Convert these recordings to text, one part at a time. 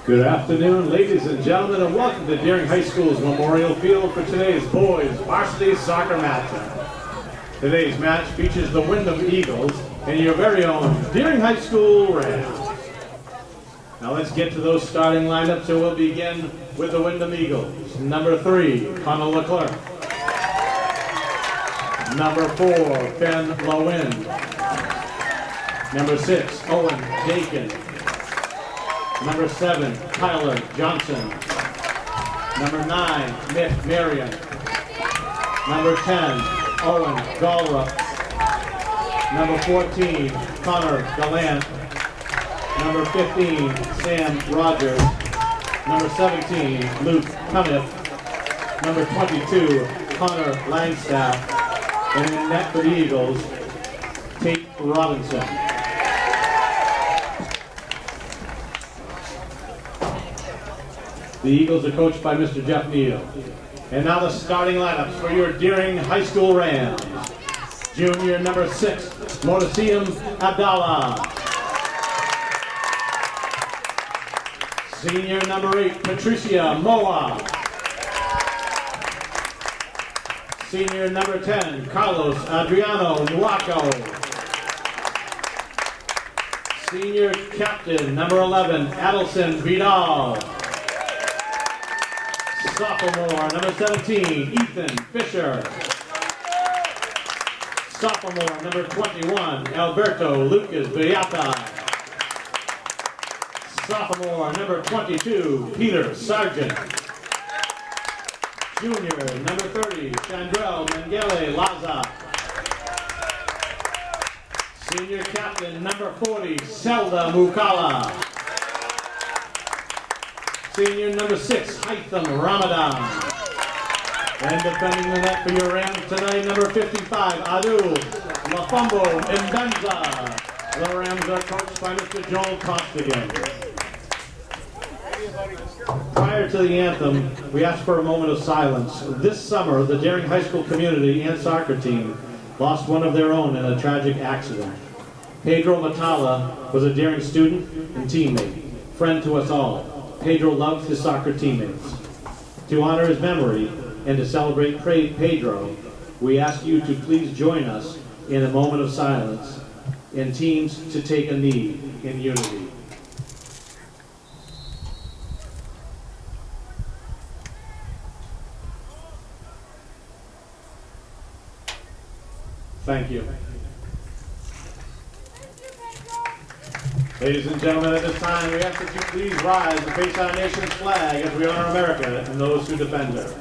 Good afternoon, ladies and gentlemen, and welcome to Deering High School's Memorial Field for today's boys varsity soccer matchup. Today's match features the Windham Eagles and your very own Deering High School Rams. Now let's get to those starting lineups, and we'll begin with the Windham Eagles. Number 3, Connor Leclerc. Number 4, Ben Lowind. Number 6, Owen Dakin. Number 7, Tyler Johnson. Number 9, Nick Marion. Number 10, Owen Galrup. Number 14, Connor Gallant. Number 15, Sam Rogers. Number 17, Luke Cunniff. Number 22, Connor Langstaff. And in net for the Eagles, Tate Robinson. The Eagles are coached by Mr. Jeff Neal. And now the starting lineups for your Deering High School Rams. Junior number 6, Motasim Abdallah. Senior number 8, Patricia Moa. Senior number 10, Carlos Adriano Nuaco. Senior captain number 11, Adelson Vidal. Sophomore number 17, Ethan Fisher. Sophomore number 21, Alberto Lucas Beata. Sophomore number 22, Peter Sargent. Junior number 30, Chandrell Mengele Laza. Senior captain number 40, Selda Mukala. Senior number 6, Haitham Ramadan. And defending the net for your Rams tonight, number 55, Adu Lafumbo Mbenza. The Rams are coached by Mr. Joel Costigan. Prior to the anthem, we asked for a moment of silence. This summer, the Deering High School community and soccer team lost one of their own in a tragic accident. Pedro Matala was a Deering student and teammate, friend to us all. Pedro loved his soccer teammates. To honor his memory and to celebrate Pedro, we ask you to please join us in a moment of silence and teams to take a knee in unity. Thank you. Ladies and gentlemen, at this time, we ask that you please rise and face our nation's flag as we honor America and those who defend her.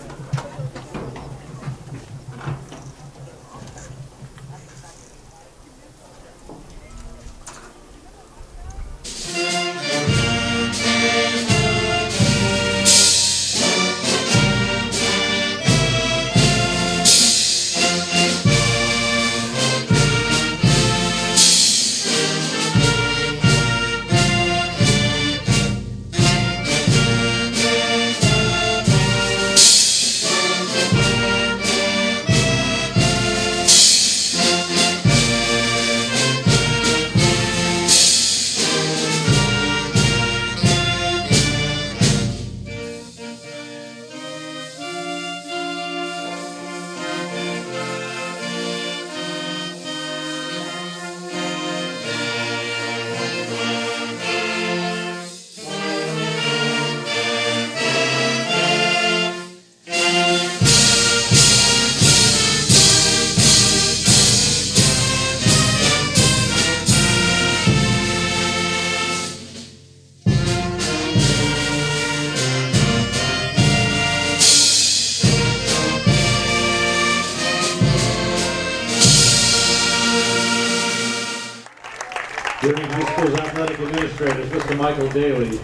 Deering High School's athletic administrators, Mr. Michael Daly.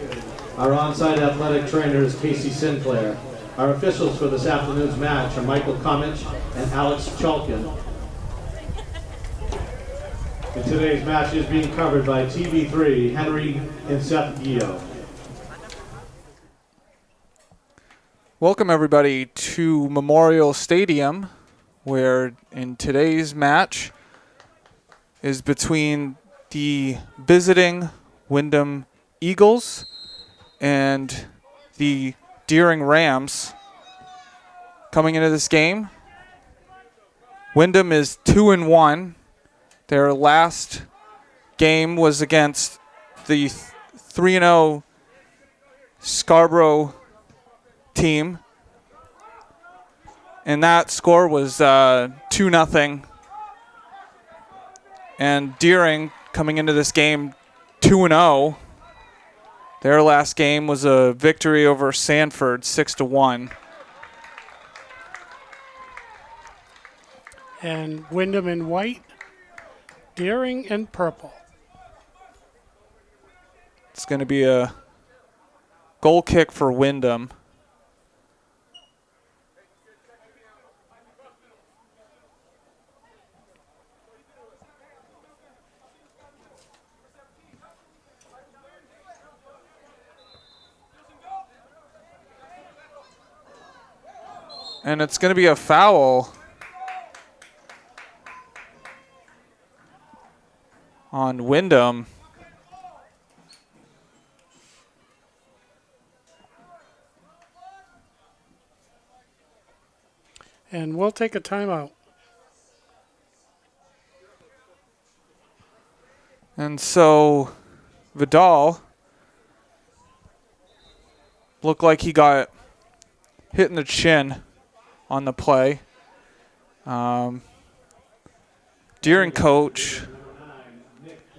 Our on-site athletic trainer is Casey Sinclair. Our officials for this afternoon's match are Michael Comich and Alex Chalkin. And today's match is being covered by TV3, Henry and Seth Gio. Welcome everybody to Memorial Stadium, where in today's match is between the visiting Windham Eagles and the Deering Rams coming into this game. Windham is 2-1. Their last game was against the 3-0 Scarborough team, and that score was 2-0. And Deering coming into this game 2-0. Their last game was a victory over Sanford 6-1. And Windham in white, Deering in purple. It's going to be a goal kick for Windham. And it's going to be a foul on Windham. And we'll take a timeout. And so Vidal looked like he got hit in the chin on the play. Deering coach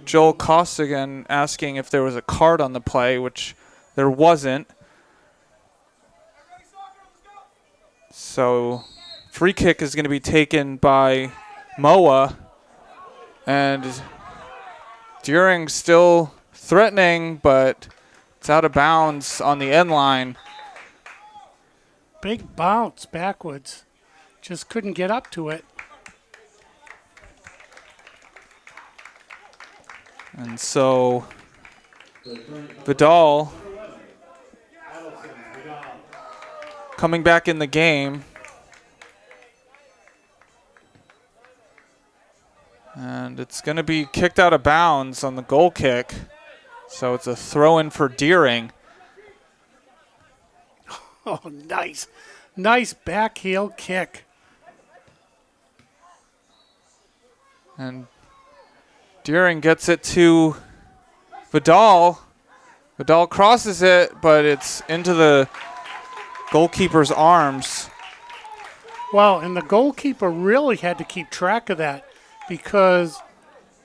Joel Costigan asking if there was a card on the play, which there wasn't. So free kick is going to be taken by Moa, and Deering still threatening, but it's out of bounds on the end line. Big bounce backwards. Just couldn't get up to it. And so Vidal coming back in the game. And it's going to be kicked out of bounds on the goal kick. So it's a throw-in for Deering. Oh, nice. Nice back heel kick. And Deering gets it to Vidal. Vidal crosses it, but it's into the goalkeeper's arms. Well, and the goalkeeper really had to keep track of that because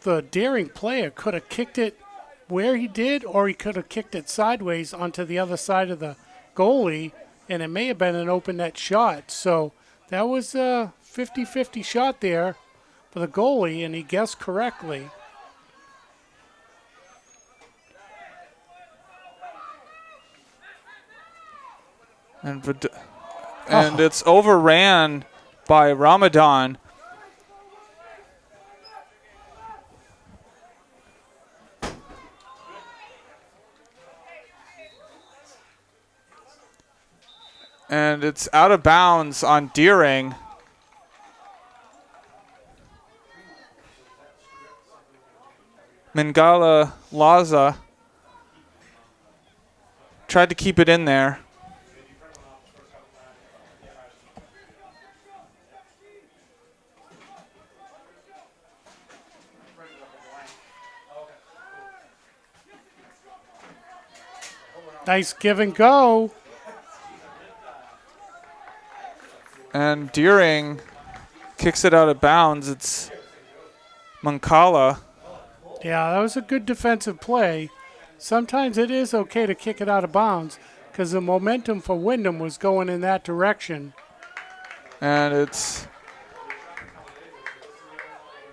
the Deering player could have kicked it where he did, or he could have kicked it sideways onto the other side of the goalie, and it may have been an open net shot. So that was a 50-50 shot there for the goalie, and he guessed correctly. And it's overran by Ramadan. And it's out of bounds on Deering. Mangala Laza tried to keep it in there. Nice give and go. And Deering kicks it out of bounds. It's Mancala. Yeah, that was a good defensive play. Sometimes it is okay to kick it out of bounds because the momentum for Windham was going in that direction. And it's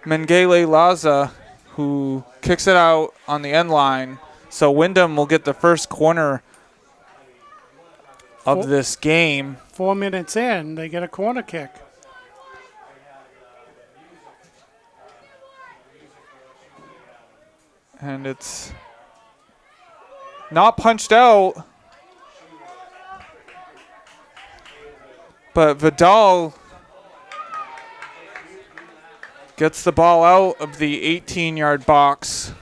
Mengele Laza who kicks it out on the end line. So Windham will get the first corner of this game. 4 minutes in, they get a corner kick. And it's not punched out. But Vidal gets the ball out of the 18-yard box.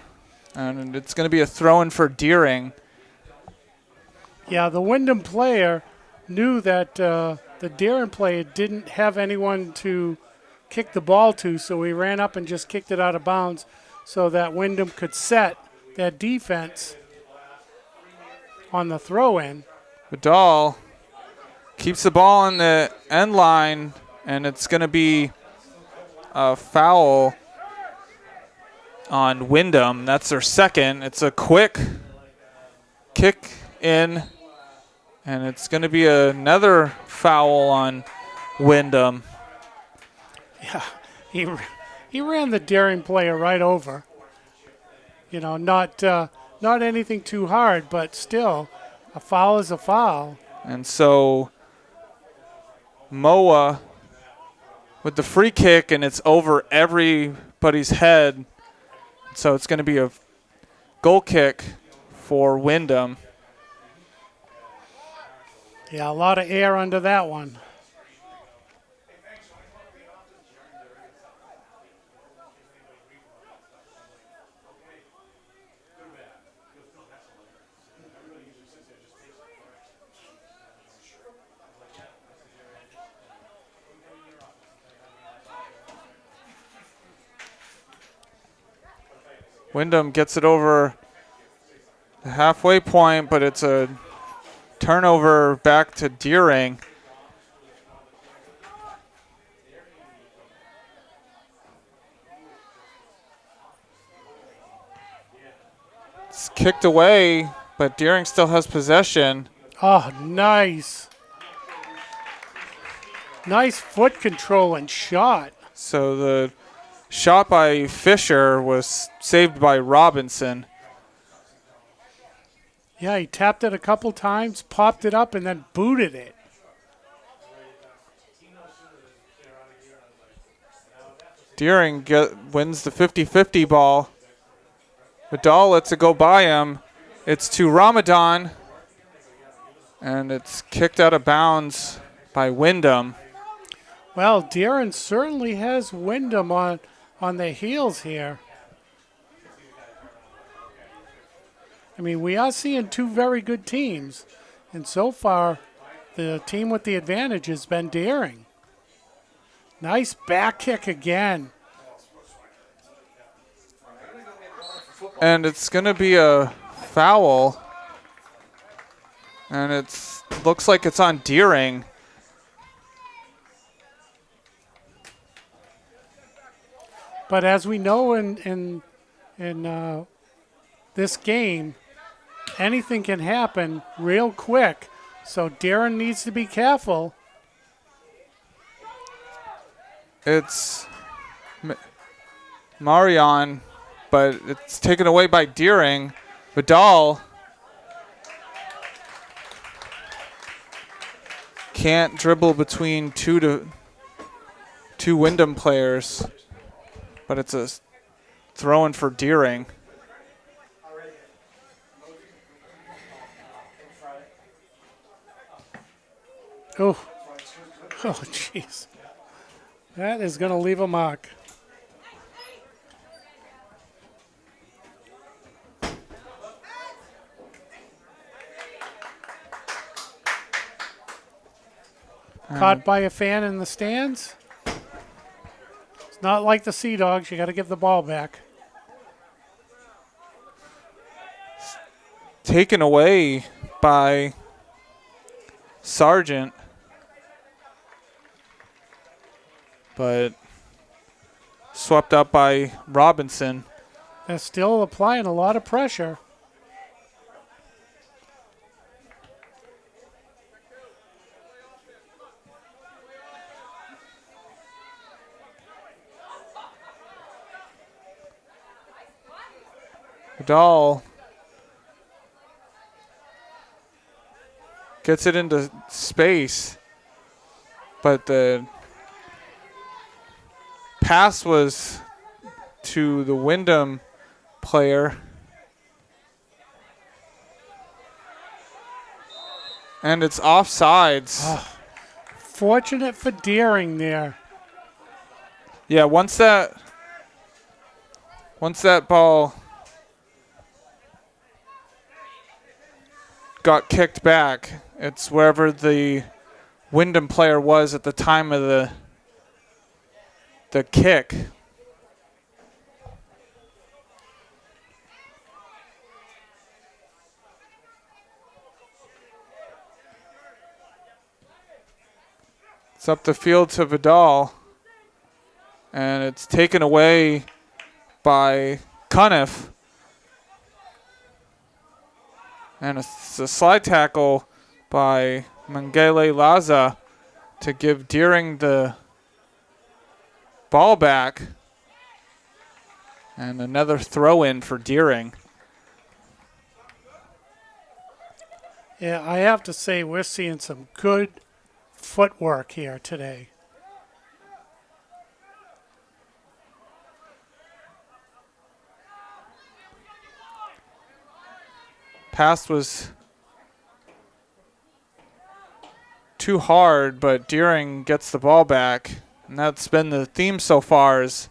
And it's going to be a throw-in for Deering. Yeah, the Windham player knew that the Darren player didn't have anyone to kick the ball to, so he ran up and just kicked it out of bounds so that Windham could set that defense on the throw-in. Vidal keeps the ball on the end line, and it's going to be a foul on Windham. That's their second. It's a quick kick in, and it's going to be another foul on Windham. Yeah, he ran the Daring player right over. You know, not anything too hard, but still, a foul is a foul. And so Moa with the free kick, and it's over everybody's head. So it's going to be a goal kick for Windham. Yeah, a lot of air under that one. Windham gets it over the halfway point, but it's a turnover back to Deering. It's kicked away, but Deering still has possession. Oh, nice. Nice foot control and shot. So the shot by Fisher was saved by Robinson. Yeah, he tapped it a couple times, popped it up, and then booted it. Deering wins the 50-50 ball. Vidal lets it go by him. It's to Ramadan, and it's kicked out of bounds by Windham. Well, Darren certainly has Windham on their heels here. I mean, we are seeing two very good teams, and so far, the team with the advantage has been Daring. Nice back kick again. And it's going to be a foul, and it looks like it's on Deering. But as we know in this game, anything can happen real quick. So Darren needs to be careful. It's Marion, but it's taken away by Deering. Vidal can't dribble between two Windham players, but it's a throw-in for Deering. Oh, jeez. That is going to leave a mark. Caught by a fan in the stands. It's not like the Sea Dogs. You got to give the ball back. Taken away by Sargent, but swept up by Robinson. They're still applying a lot of pressure. Vidal gets it into space, but the pass was to the Windham player. And it's offsides. Oh, fortunate for Deering there. Yeah, once that ball got kicked back. It's wherever the Windham player was at the time of the kick. It's up the field to Vidal, and it's taken away by Cuniff. And it's a slide tackle by Mangele Laza to give Deering the ball back. And another throw in for Deering. Yeah, I have to say we're seeing some good footwork here today. Pass was too hard, but Deering gets the ball back. And that's been the theme so far is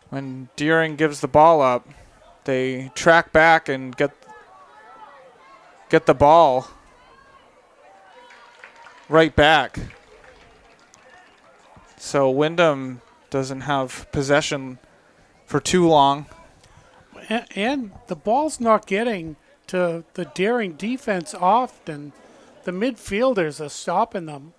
when Deering gives the ball up, they track back and get the ball right back. So Windham doesn't have possession for too long. And the ball's not getting to the Deering defense often. The midfielders are stopping them.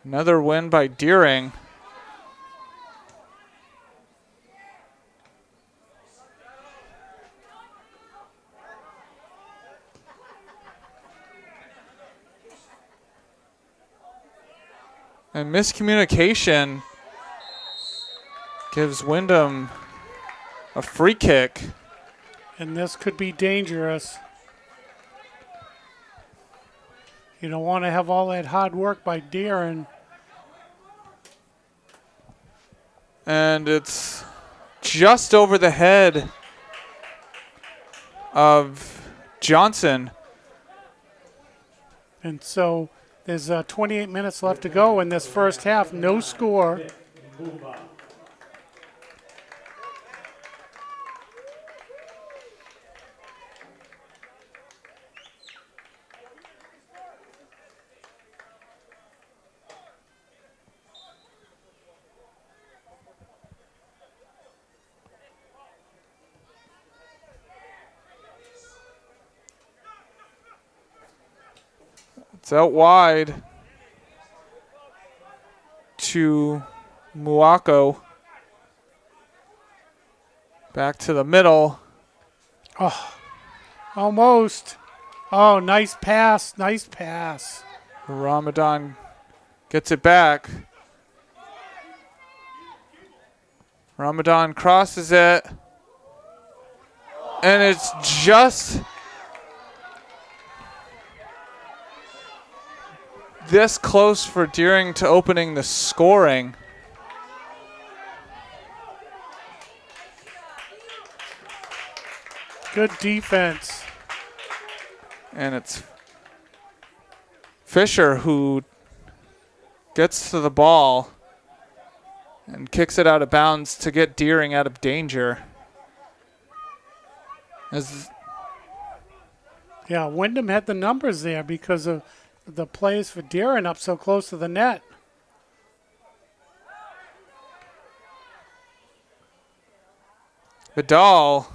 Another win by Deering. And miscommunication gives Windham a free kick. And this could be dangerous. You don't want to have all that hard work by Deering. And it's just over the head of Johnson. And so there's 28 minutes left to go in this first half. No score. It's out wide to Muako. Back to the middle. Oh, almost. Oh, nice pass. Nice pass. Ramadan gets it back. Ramadan crosses it. And it's just this close for Deering to opening the scoring. Good defense. And it's Fisher who gets to the ball and kicks it out of bounds to get Deering out of danger. Yeah, Windham had the numbers there because of the plays for Deering up so close to the net. Vidal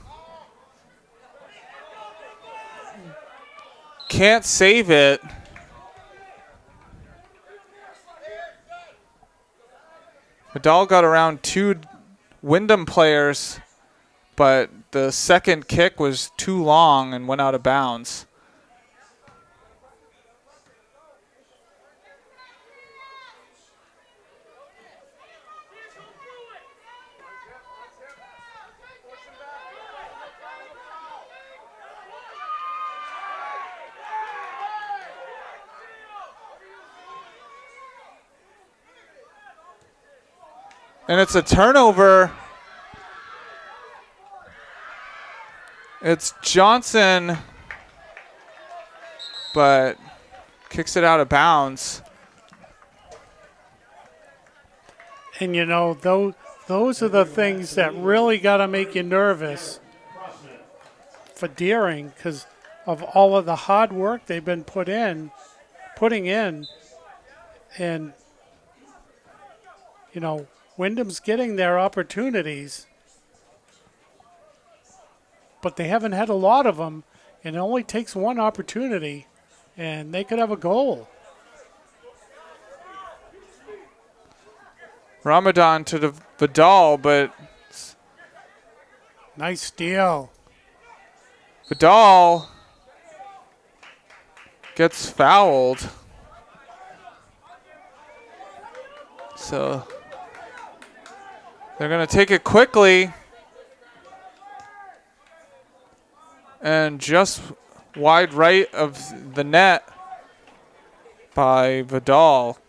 can't save it. Vidal got around two Windham players, but the second kick was too long and went out of bounds. And it's a turnover. It's Johnson, but kicks it out of bounds. And, you know, those are the things that really got to make you nervous for Deering because of all of the hard work they've been putting in. And, Wyndham's getting their opportunities, but they haven't had a lot of them, and it only takes one opportunity, and they could have a goal. Ramadan to the Vidal, but Nice steal. Vidal gets fouled. So they're going to take it quickly. And just wide right of the net by Vidal.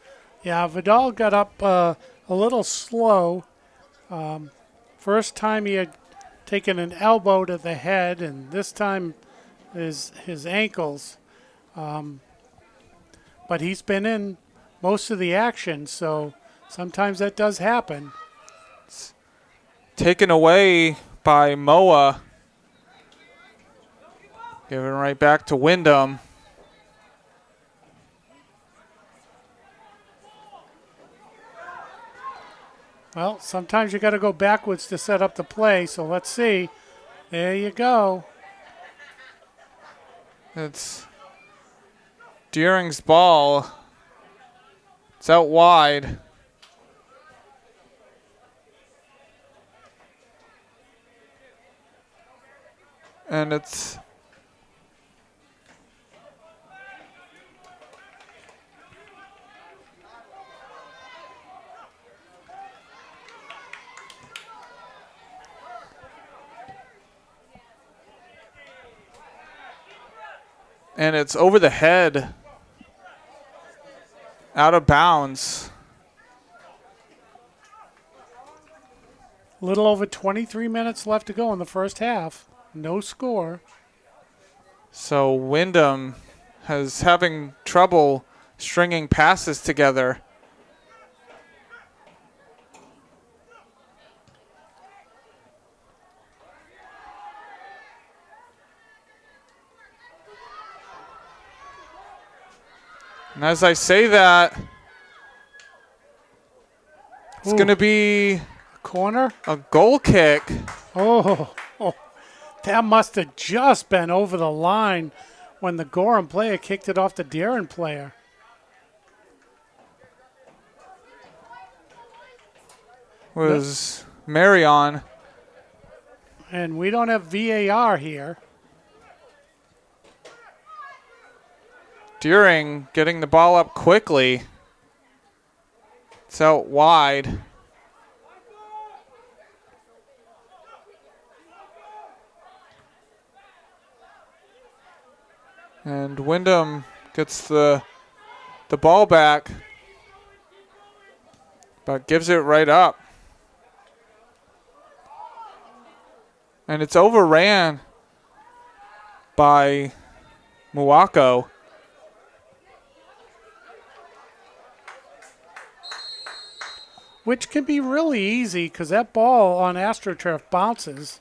Yeah, Vidal got up a little slow. First time he had taken an elbow to the head, and this time his ankles. But he's been in most of the action, so sometimes that does happen. Taken away by Moa. Giving right back to Windham. Well, sometimes you got to go backwards to set up the play, so let's see. There you go. It's Deering's ball. It's out wide. And it's over the head, out of bounds. A little over 23 minutes left to go in the first half. No score. So Windham is having trouble stringing passes together. And as I say that, it's going to be corner. a goal kick. Oh, that must have just been over the line when the Gorham player kicked it off the Deering player. Was Marion. And we don't have VAR here. Deering getting the ball up quickly. It's out wide. And Windham gets the ball back, but gives it right up. And it's overran by Muwako. Which can be really easy because that ball on AstroTurf bounces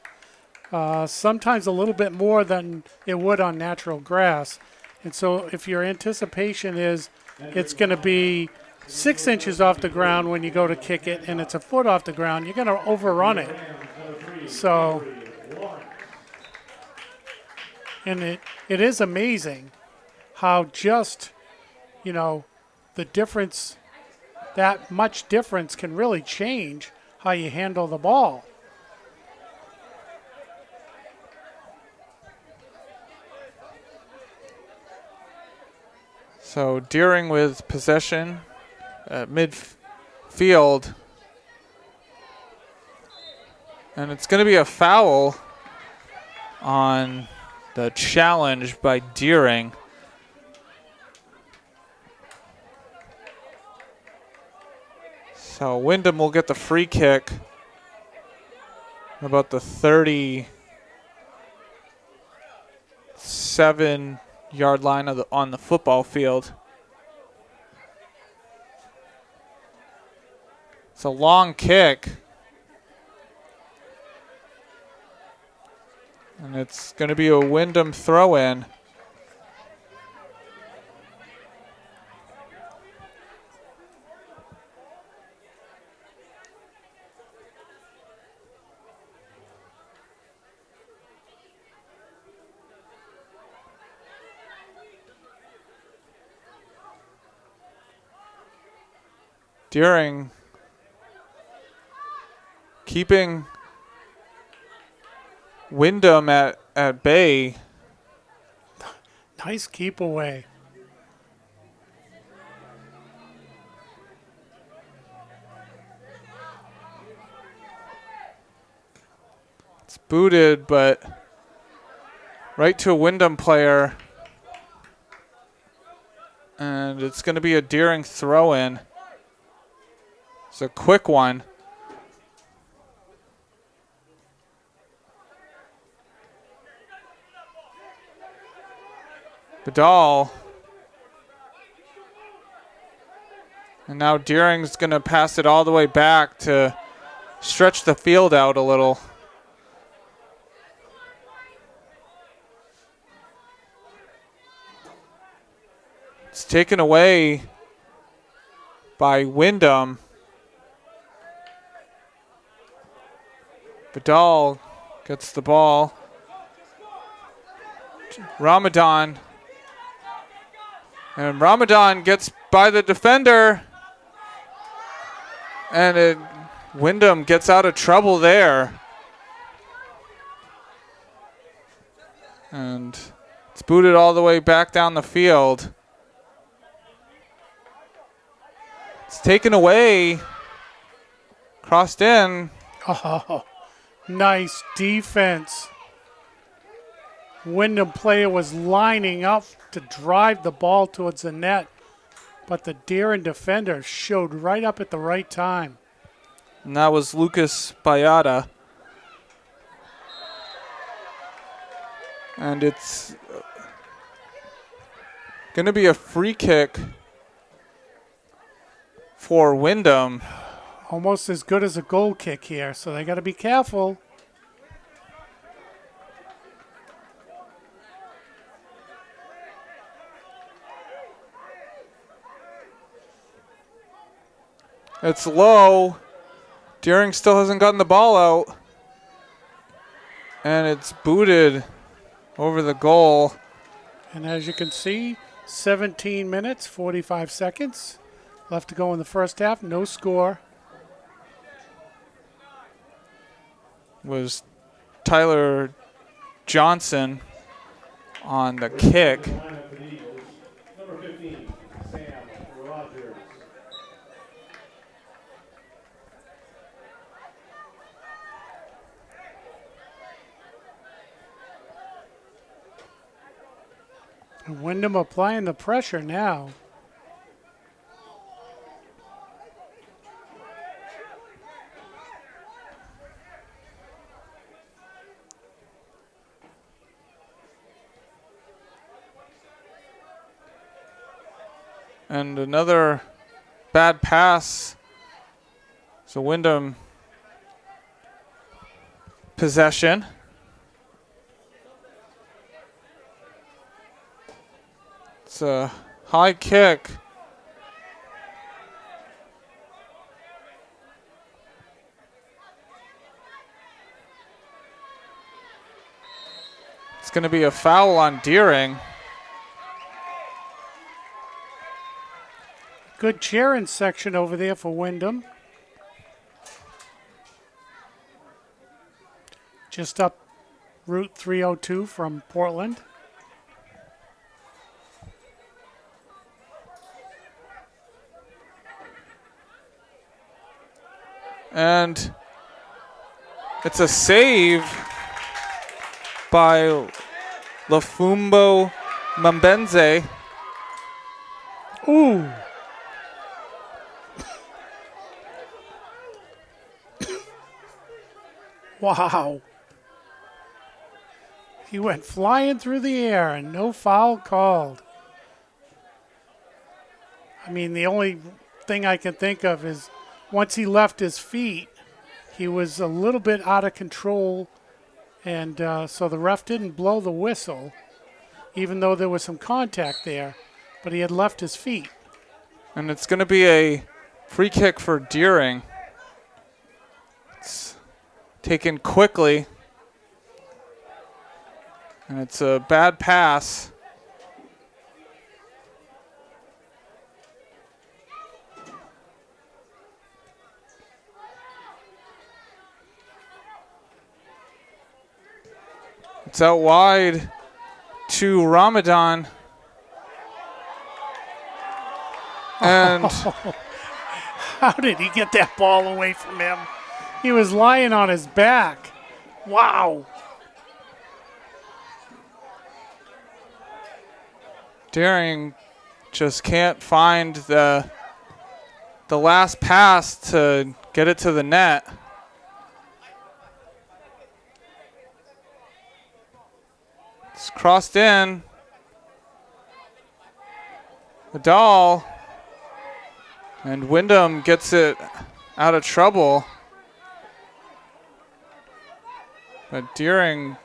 sometimes a little bit more than it would on natural grass. And so if your anticipation is it's going to be 6 inches off the ground when you go to kick it and it's a foot off the ground, you're going to overrun it. So, and it is amazing how just, the difference, that much difference can really change how you handle the ball. So Deering with possession at midfield. And it's going to be a foul on the challenge by Deering. So Windham will get the free kick about the 37-yard line on the football field. It's a long kick. And it's going to be a Windham throw-in. Deering keeping Windham at bay. Nice keep away. It's booted, but right to a Windham player. And it's going to be a Deering throw-in. It's a quick one. Vidal. And now Deering's going to pass it all the way back to stretch the field out a little. It's taken away by Windham. Vidal gets the ball. Ramadan. And Ramadan gets by the defender. And Windham gets out of trouble there. And it's booted all the way back down the field. It's taken away. Crossed in. Oh, nice defense. Windham player was lining up to drive the ball towards the net, but the Deering defender showed right up at the right time. And that was Lucas Bayada. And it's going to be a free kick for Windham. Almost as good as a goal kick here, so they got to be careful. It's low. Deering still hasn't gotten the ball out. And it's booted over the goal. And as you can see, 17 minutes, 45 seconds left to go in the first half. No score. Was Tyler Johnson on the kick. Number 15, Sam Rogers. And Windham applying the pressure now. And another bad pass. So Windham possession. It's a high kick. It's going to be a foul on Deering. Good cheering section over there for Windham. Just up Route 302 from Portland. And it's a save by Lafumbo Mambenze. Ooh. Wow. He went flying through the air and no foul called. I mean, the only thing I can think of is once he left his feet, he was a little bit out of control And so the ref didn't blow the whistle, even though there was some contact there, but he had left his feet. And it's going to be a free kick for Deering. It's taken quickly. And it's a bad pass. It's out wide to Ramadan. And How did he get that ball away from him? He was lying on his back. Wow. Deering just can't find the last pass to get it to the net. It's crossed in. Vidal. And Windham gets it out of trouble. But Deering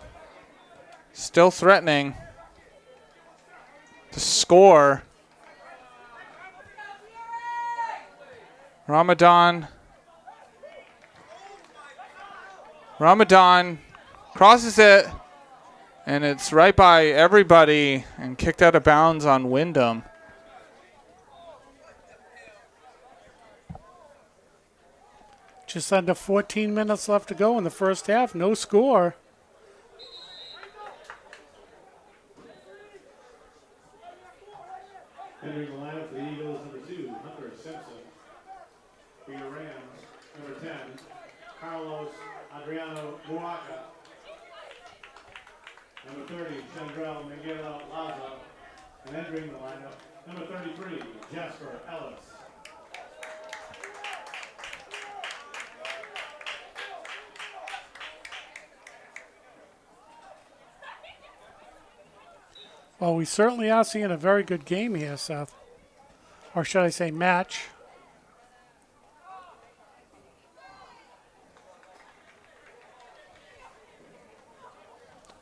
still threatening to score. Ramadan crosses it, and it's right by everybody and kicked out of bounds on Windham. Just under 14 minutes left to go in the first half. No score. Entering the lineup for the Eagles, number 2, Hunter Simpson. For your Rams, number 10, Carlos Adriano Muaca. Number 30, Chandrell Miguel Laza. And entering the lineup, number 33, Jasper Ellis. Well, we certainly are seeing a very good game here, Seth. Or should I say match.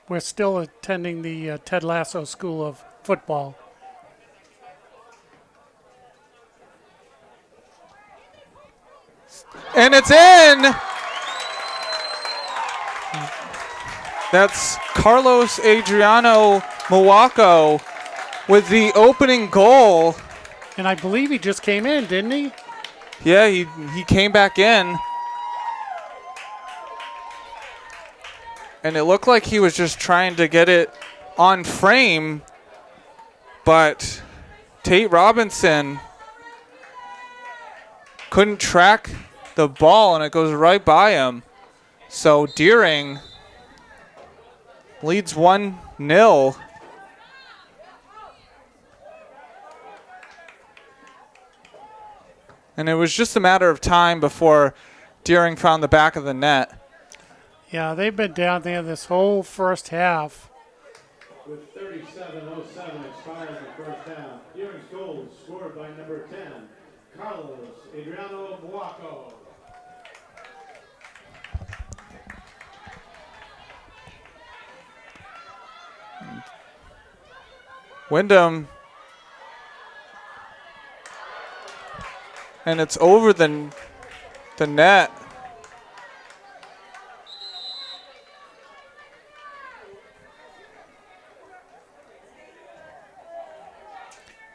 We're still attending the Ted Lasso School of Football. And it's in! That's Carlos Adriano Moaco with the opening goal. And I believe he just came in, didn't he? Yeah, he came back in. And it looked like he was just trying to get it on frame. But Tate Robinson couldn't track the ball, and it goes right by him. So Deering leads 1-0. And it was just a matter of time before Deering found the back of the net. Yeah, they've been down there this whole first half. With 37:07 expired in the first half, Deering's goal scored by number 10, Carlos Adriano Muaco. Windham. And it's over the net.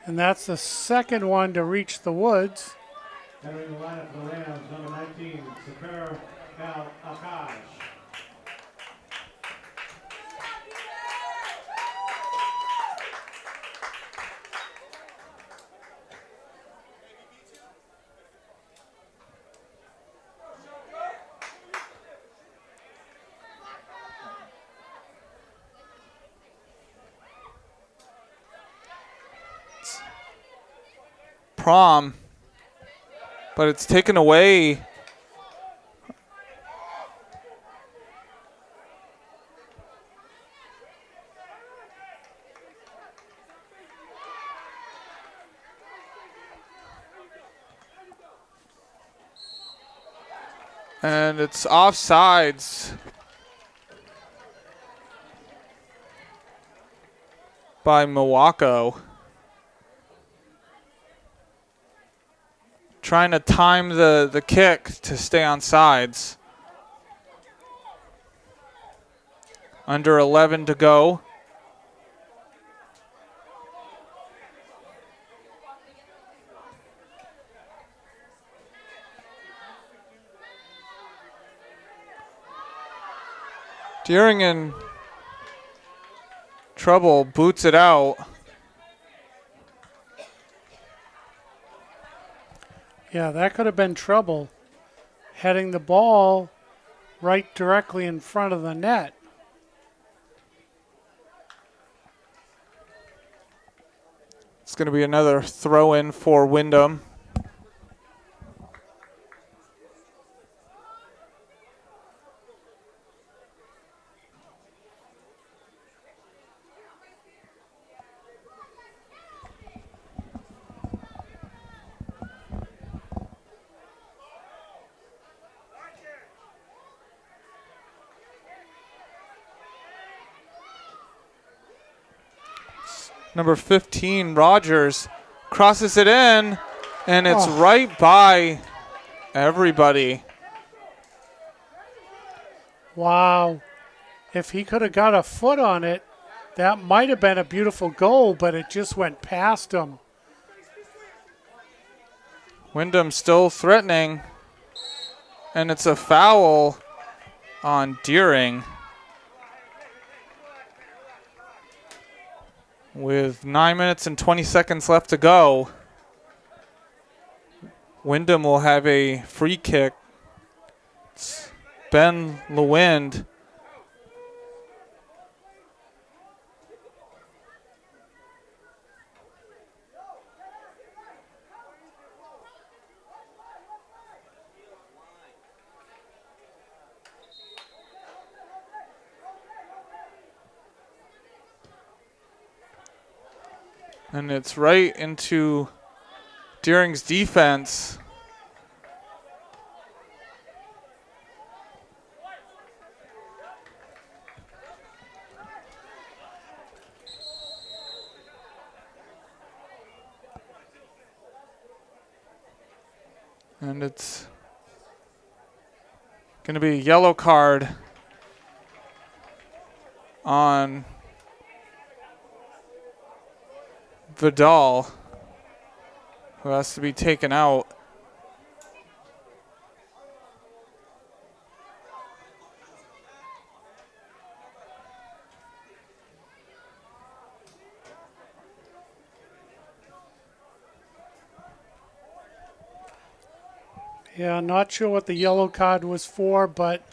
And that's the second one to reach the woods. Entering the lineup for the Rams, number 19, Saper Al Akash. Prom, but it's taken away. And it's offsides. by Milwaukee. Trying to time the kick to stay on sides. Under 11 to go. Deering in trouble, boots it out. Yeah, that could have been trouble. Heading the ball right directly in front of the net. It's going to be another throw in for Windham. Number 15, Rogers, crosses it in, and it's right by everybody. Wow. If he could have got a foot on it, that might have been a beautiful goal, but it just went past him. Windham still threatening, and it's a foul on Deering. With 9 minutes and 20 seconds left to go, Windham will have a free kick. It's Ben Lewind. And it's right into Deering's defense. And it's going to be a yellow card on Vidal, who has to be taken out. Yeah, not sure what the yellow card was for, but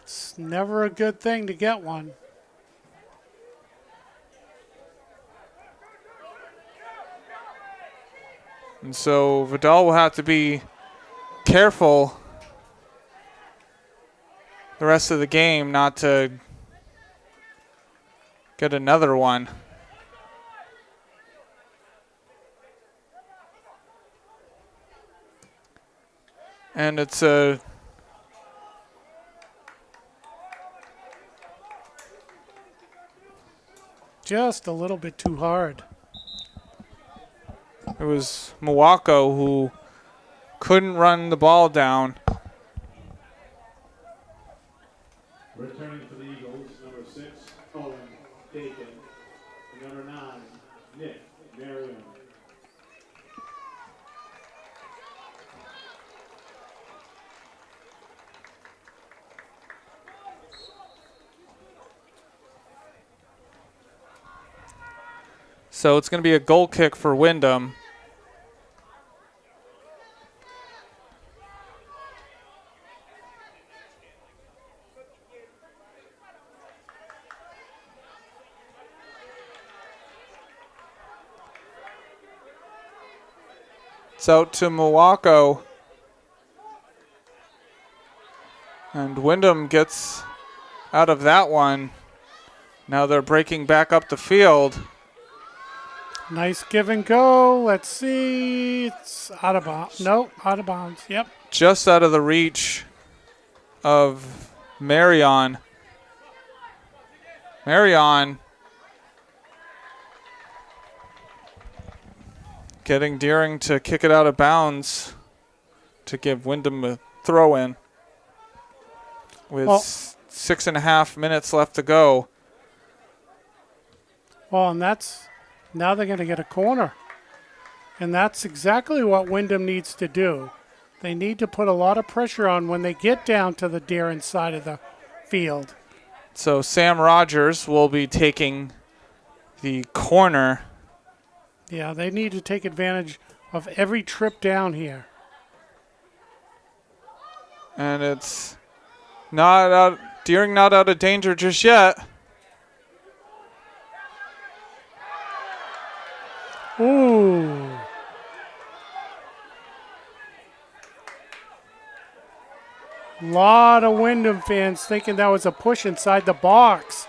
it's never a good thing to get one. And so Vidal will have to be careful the rest of the game not to get another one. And it's a just a little bit too hard. It was Milwaukee who couldn't run the ball down. Returning for the Eagles, number 6, Owen Bacon. Number 9, Nick Marion. So it's going to be a goal kick for Windham. It's out to Milwaukee. And Windham gets out of that one. Now they're breaking back up the field. Nice give and go. Let's see. It's out of bounds. No, out of bounds. Yep. Just out of the reach of Marion. Marion getting Deering to kick it out of bounds to give Windham a throw in with 6.5 minutes left to go. Well, and now they're going to get a corner. And that's exactly what Windham needs to do. They need to put a lot of pressure on when they get down to the Deering side of the field. So Sam Rogers will be taking the corner. Yeah, they need to take advantage of every trip down here. And it's not out. Deering not out of danger just yet. Ooh. Lot of Windham fans thinking that was a push inside the box,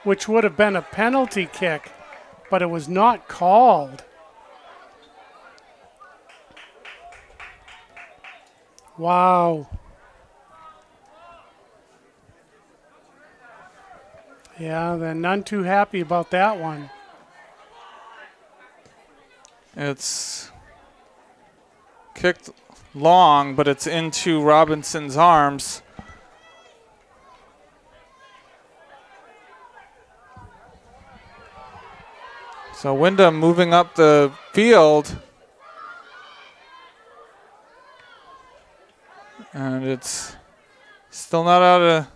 which would have been a penalty kick, but it was not called. Wow. Yeah, they're none too happy about that one. It's kicked long, but it's into Robinson's arms. So Windham moving up the field. And it's still not out of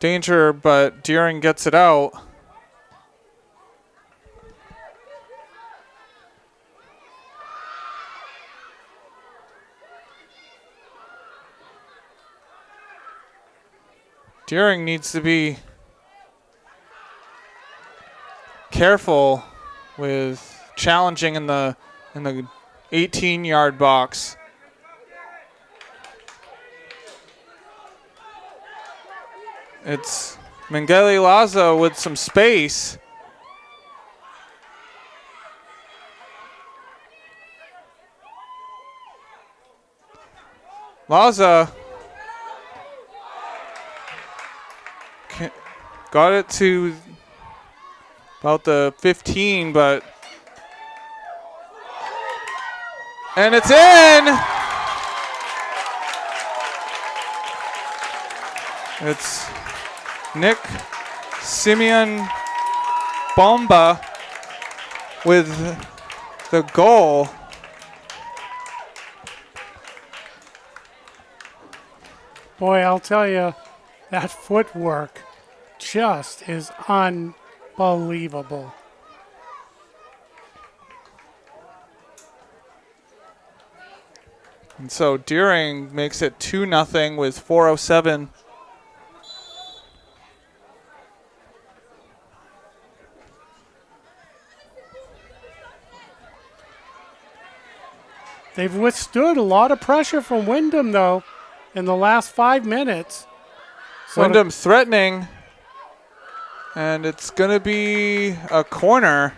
danger, but Deering gets it out. Deering needs to be careful with challenging in the 18-yard box. It's Mengele Lazo with some space. Laza got it to about the 15, but and it's in. It's Nick Simeon Bomba with the goal. Boy, I'll tell you, that footwork just is unbelievable. And so Deering makes it 2-0 with 4:07. They've withstood a lot of pressure from Windham, though, in the last 5 minutes. So Windham threatening, and it's going to be a corner.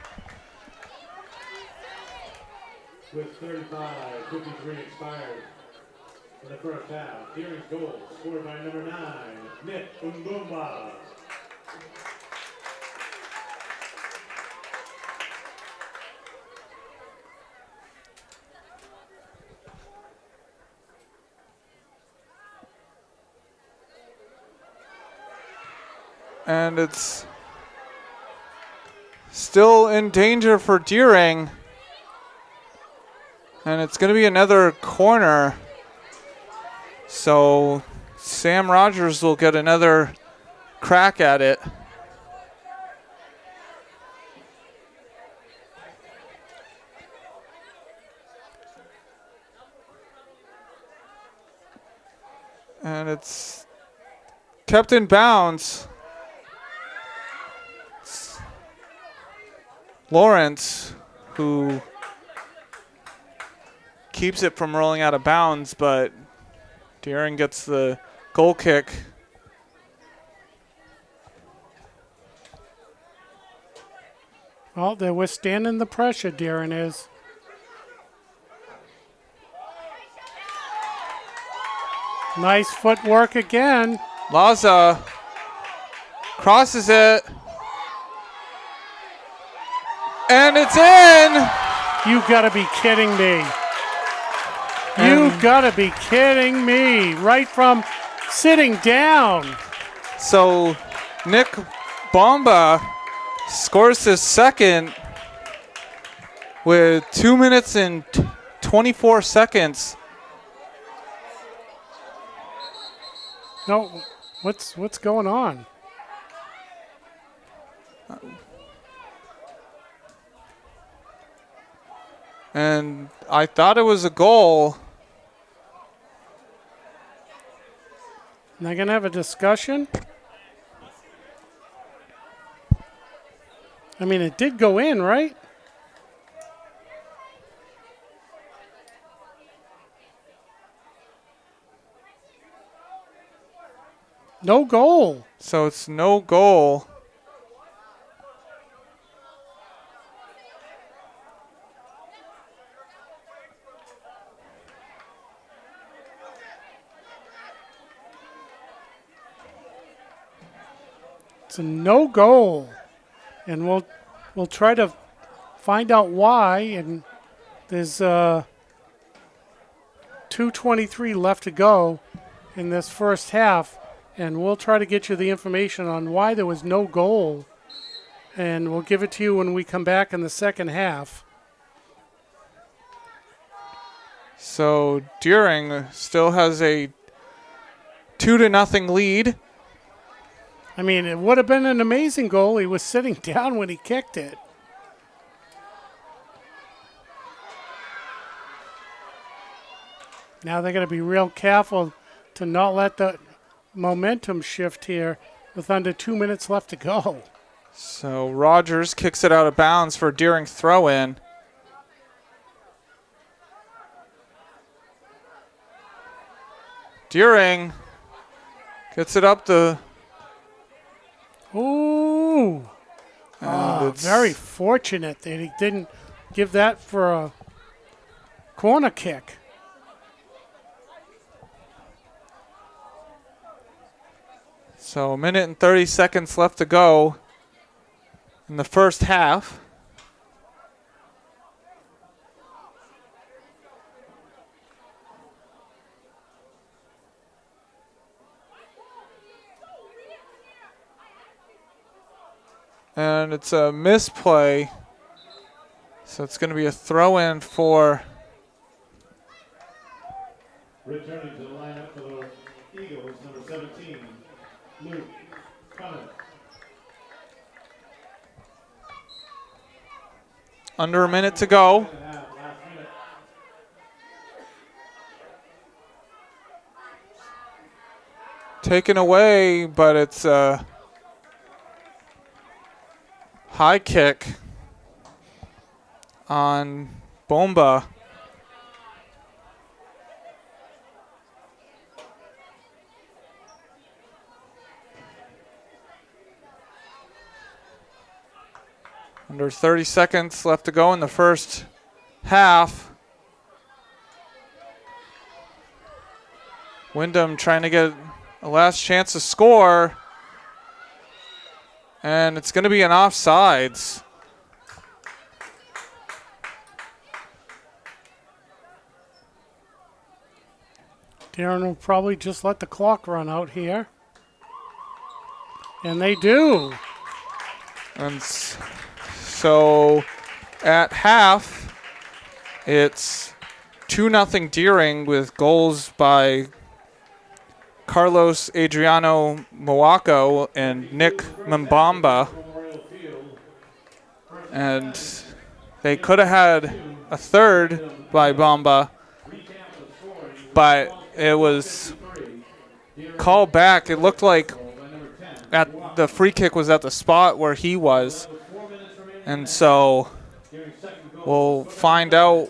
With 35:53 expired in the first half. Deering's goal scored by number 9, Nick Umbumba. And it's still in danger for Deering. And it's going to be another corner. So Sam Rogers will get another crack at it. And it's kept in bounds. Lawrence, who keeps it from rolling out of bounds, but Deering gets the goal kick. Well, they're withstanding the pressure, Deering is. Nice footwork again. Laza crosses it. And it's in! You gotta be kidding me. You gotta be kidding me. Right from sitting down. So Nick Bomba scores his second with 2 minutes and 24 seconds. No, what's going on? And I thought it was a goal. And they're gonna have a discussion. I mean, it did go in, right? No goal. So it's no goal. It's a no goal, and we'll try to find out why. And there's 2:23 left to go in this first half, and we'll try to get you the information on why there was no goal, and we'll give it to you when we come back in the second half. So Deering still has a 2-0 lead. I mean, it would have been an amazing goal. He was sitting down when he kicked it. Now they're going to be real careful to not let the momentum shift here with under 2 minutes left to go. So Rogers kicks it out of bounds for Deering throw-in. Deering gets it up the... Ooh. Very fortunate that he didn't give that for a corner kick. So 1 minute and 30 seconds left to go in the first half. And it's a misplay. So it's going to be a throw-in for... Returning to the lineup for the Eagles, number 17, Luke Connell. Under a minute to go. Taken away, but it's a high kick on Bomba. Under 30 seconds left to go in the first half. Windham trying to get a last chance to score. And it's going to be an offsides. Darren will probably just let the clock run out here. And they do. And so at half, it's 2-0 Deering with goals by Carlos Adriano Moaco and Nick Mbamba. And they could have had a third by Bamba, but it was called back. It looked like at the free kick was at the spot where he was. And so we'll find out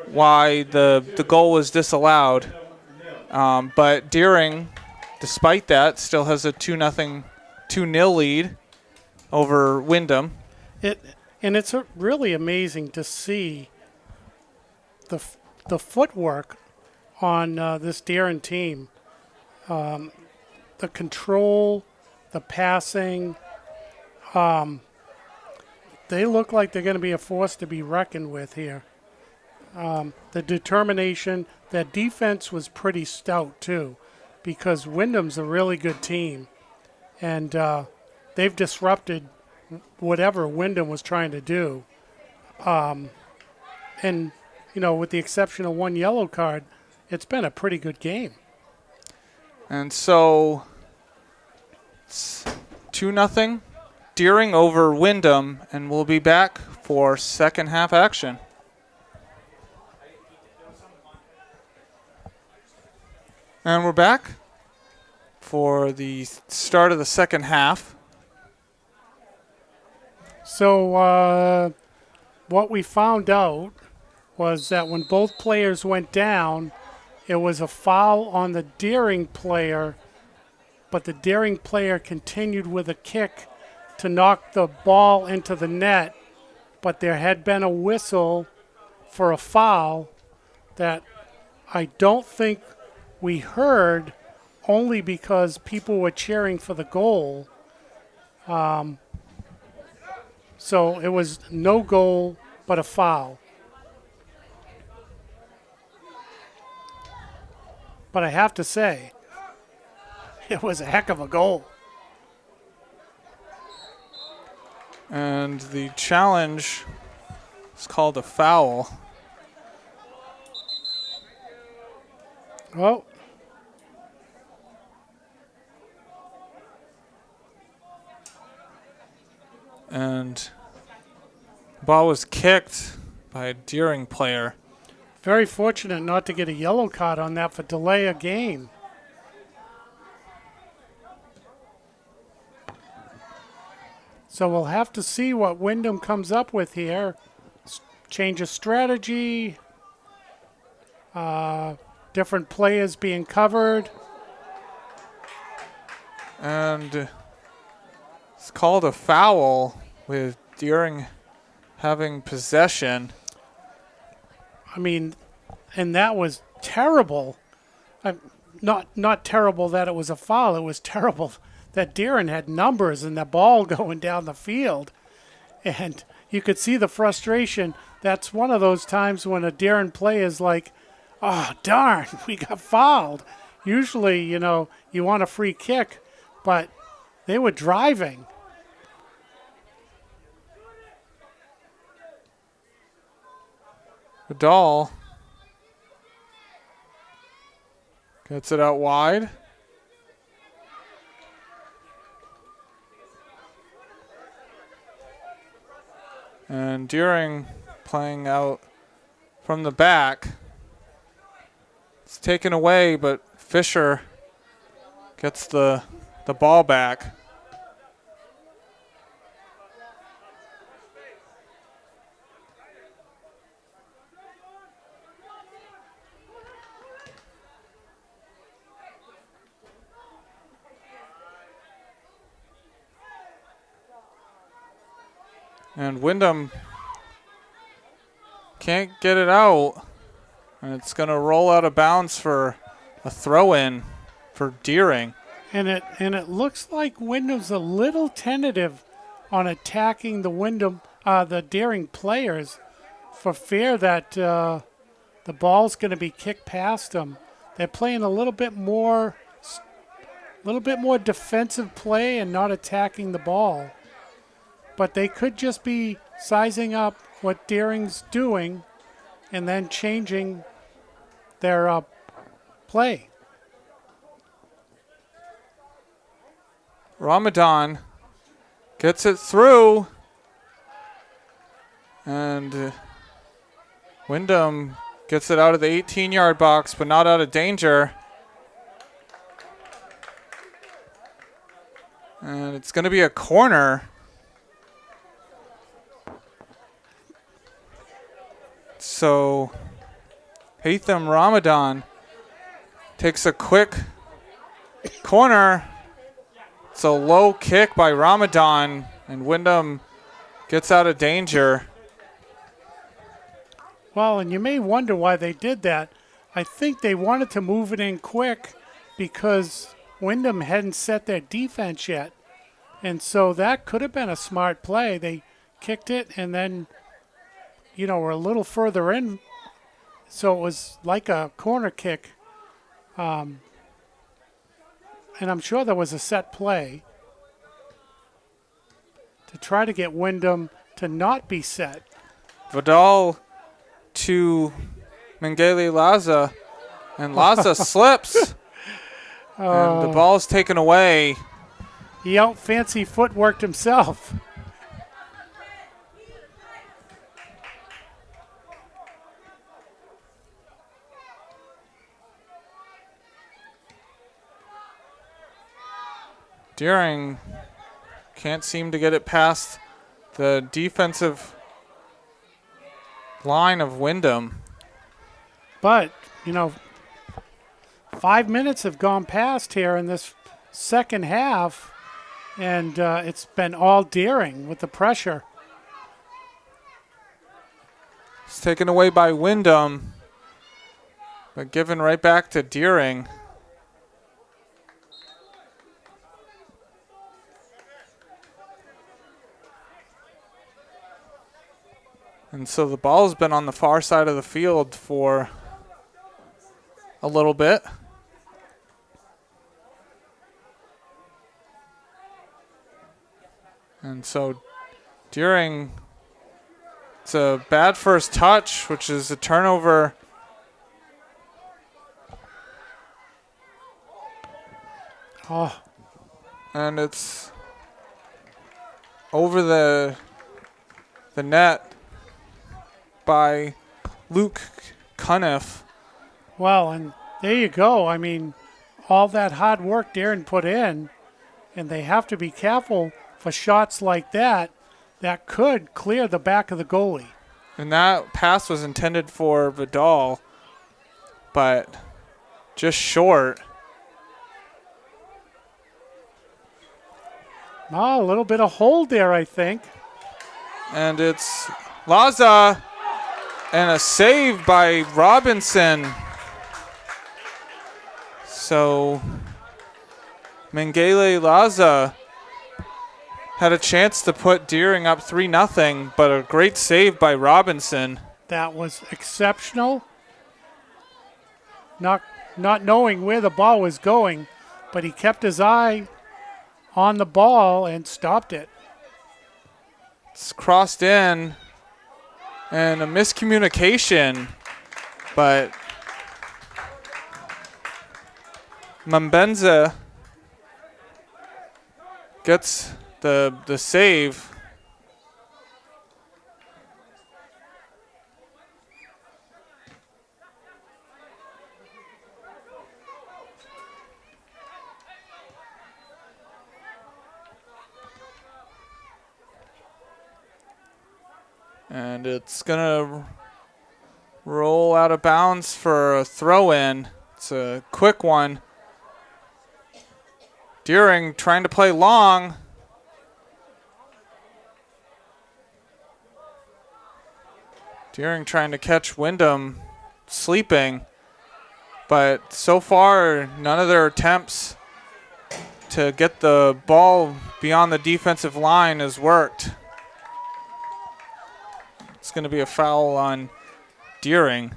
why the goal was disallowed. But Deering, despite that, still has a 2-0 lead over Windham. And it's really amazing to see the footwork on this Deering team. The control, the passing, the they look like they're going to be a force to be reckoned with here. The determination, that defense was pretty stout too, because Windham's a really good team, and they've disrupted whatever Windham was trying to do. And, with the exception of one yellow card, it's been a pretty good game. And so it's 2-0 Deering over Windham, and we'll be back for second half action. And we're back for the start of the second half. So what we found out was that when both players went down, it was a foul on the Deering player, but the Deering player continued with a kick to knock the ball into the net, but there had been a whistle for a foul that I don't think we heard, only because people were cheering for the goal. So it was no goal, but a foul. But I have to say, it was a heck of a goal. And the challenge is called a foul. Oh. And the ball was kicked by a Deering player. Very fortunate not to get a yellow card on that for delay a game. So we'll have to see what Windham comes up with here. Change of strategy. Different players being covered. And it's called a foul with Deering having possession. I mean, and that was terrible. Not terrible that it was a foul. It was terrible that Deering had numbers and the ball going down the field. And you could see the frustration. That's one of those times when a Deering player is like, oh, darn, we got fouled. Usually, you want a free kick, but they were driving. Vidal gets it out wide. And Deering playing out from the back. It's taken away, but Fisher gets the ball back. And Windham can't get it out. And it's going to roll out of bounds for a throw-in for Deering. And it looks like Windham's a little tentative on attacking the Deering players, for fear that the ball's going to be kicked past them. They're playing a little bit more defensive play and not attacking the ball. But they could just be sizing up what Deering's doing and then changing their play. Ramadan gets it through. And Windham gets it out of the 18-yard box, but not out of danger. And it's going to be a corner. So Haitham Ramadan takes a quick corner. It's a low kick by Ramadan, and Windham gets out of danger. Well, and you may wonder why they did that. I think they wanted to move it in quick because Windham hadn't set their defense yet. And so that could have been a smart play. They kicked it, and then, we're a little further in, so it was like a corner kick. And I'm sure there was a set play to try to get Windham to not be set. Vidal to Mengele Laza, and Laza slips, and the ball's taken away. He out fancy footworked himself. Deering can't seem to get it past the defensive line of Windham. But, 5 minutes have gone past here in this second half, and it's been all Deering with the pressure. It's taken away by Windham, but given right back to Deering. And so the ball's been on the far side of the field for a little bit. And so Deering, it's a bad first touch, which is a turnover. Oh, And it's over the net by Luke Cuniff. well, and there you go. I mean, all that hard work Deering put in, and they have to be careful for shots like that could clear the back of the goalie. And that pass was intended for Vidal, but just short. Oh, a little bit of hold there, I think. And it's Laza, and a save by Robinson. So Mengele Laza had a chance to put Deering up 3-0, but a great save by Robinson. That was exceptional. Not knowing where the ball was going, but he kept his eye on the ball and stopped it. It's crossed in, and a miscommunication, but Mambenza gets the save. And it's going to roll out of bounds for a throw-in. It's a quick one. Deering trying to play long. Deering trying to catch Windham sleeping. But so far, none of their attempts to get the ball beyond the defensive line has worked. It's going to be a foul on Deering.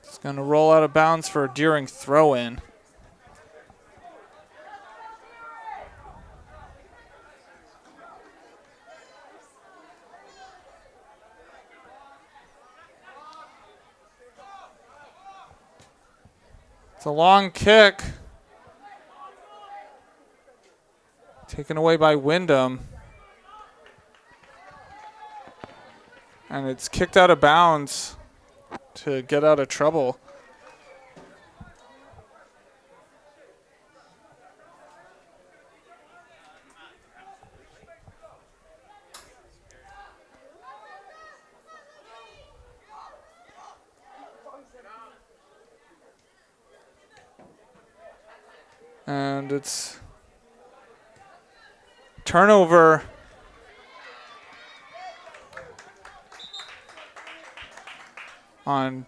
It's going to roll out of bounds for a Deering throw-in. It's a long kick. Taken away by Windham. And it's kicked out of bounds to get out of trouble. And it's turnover on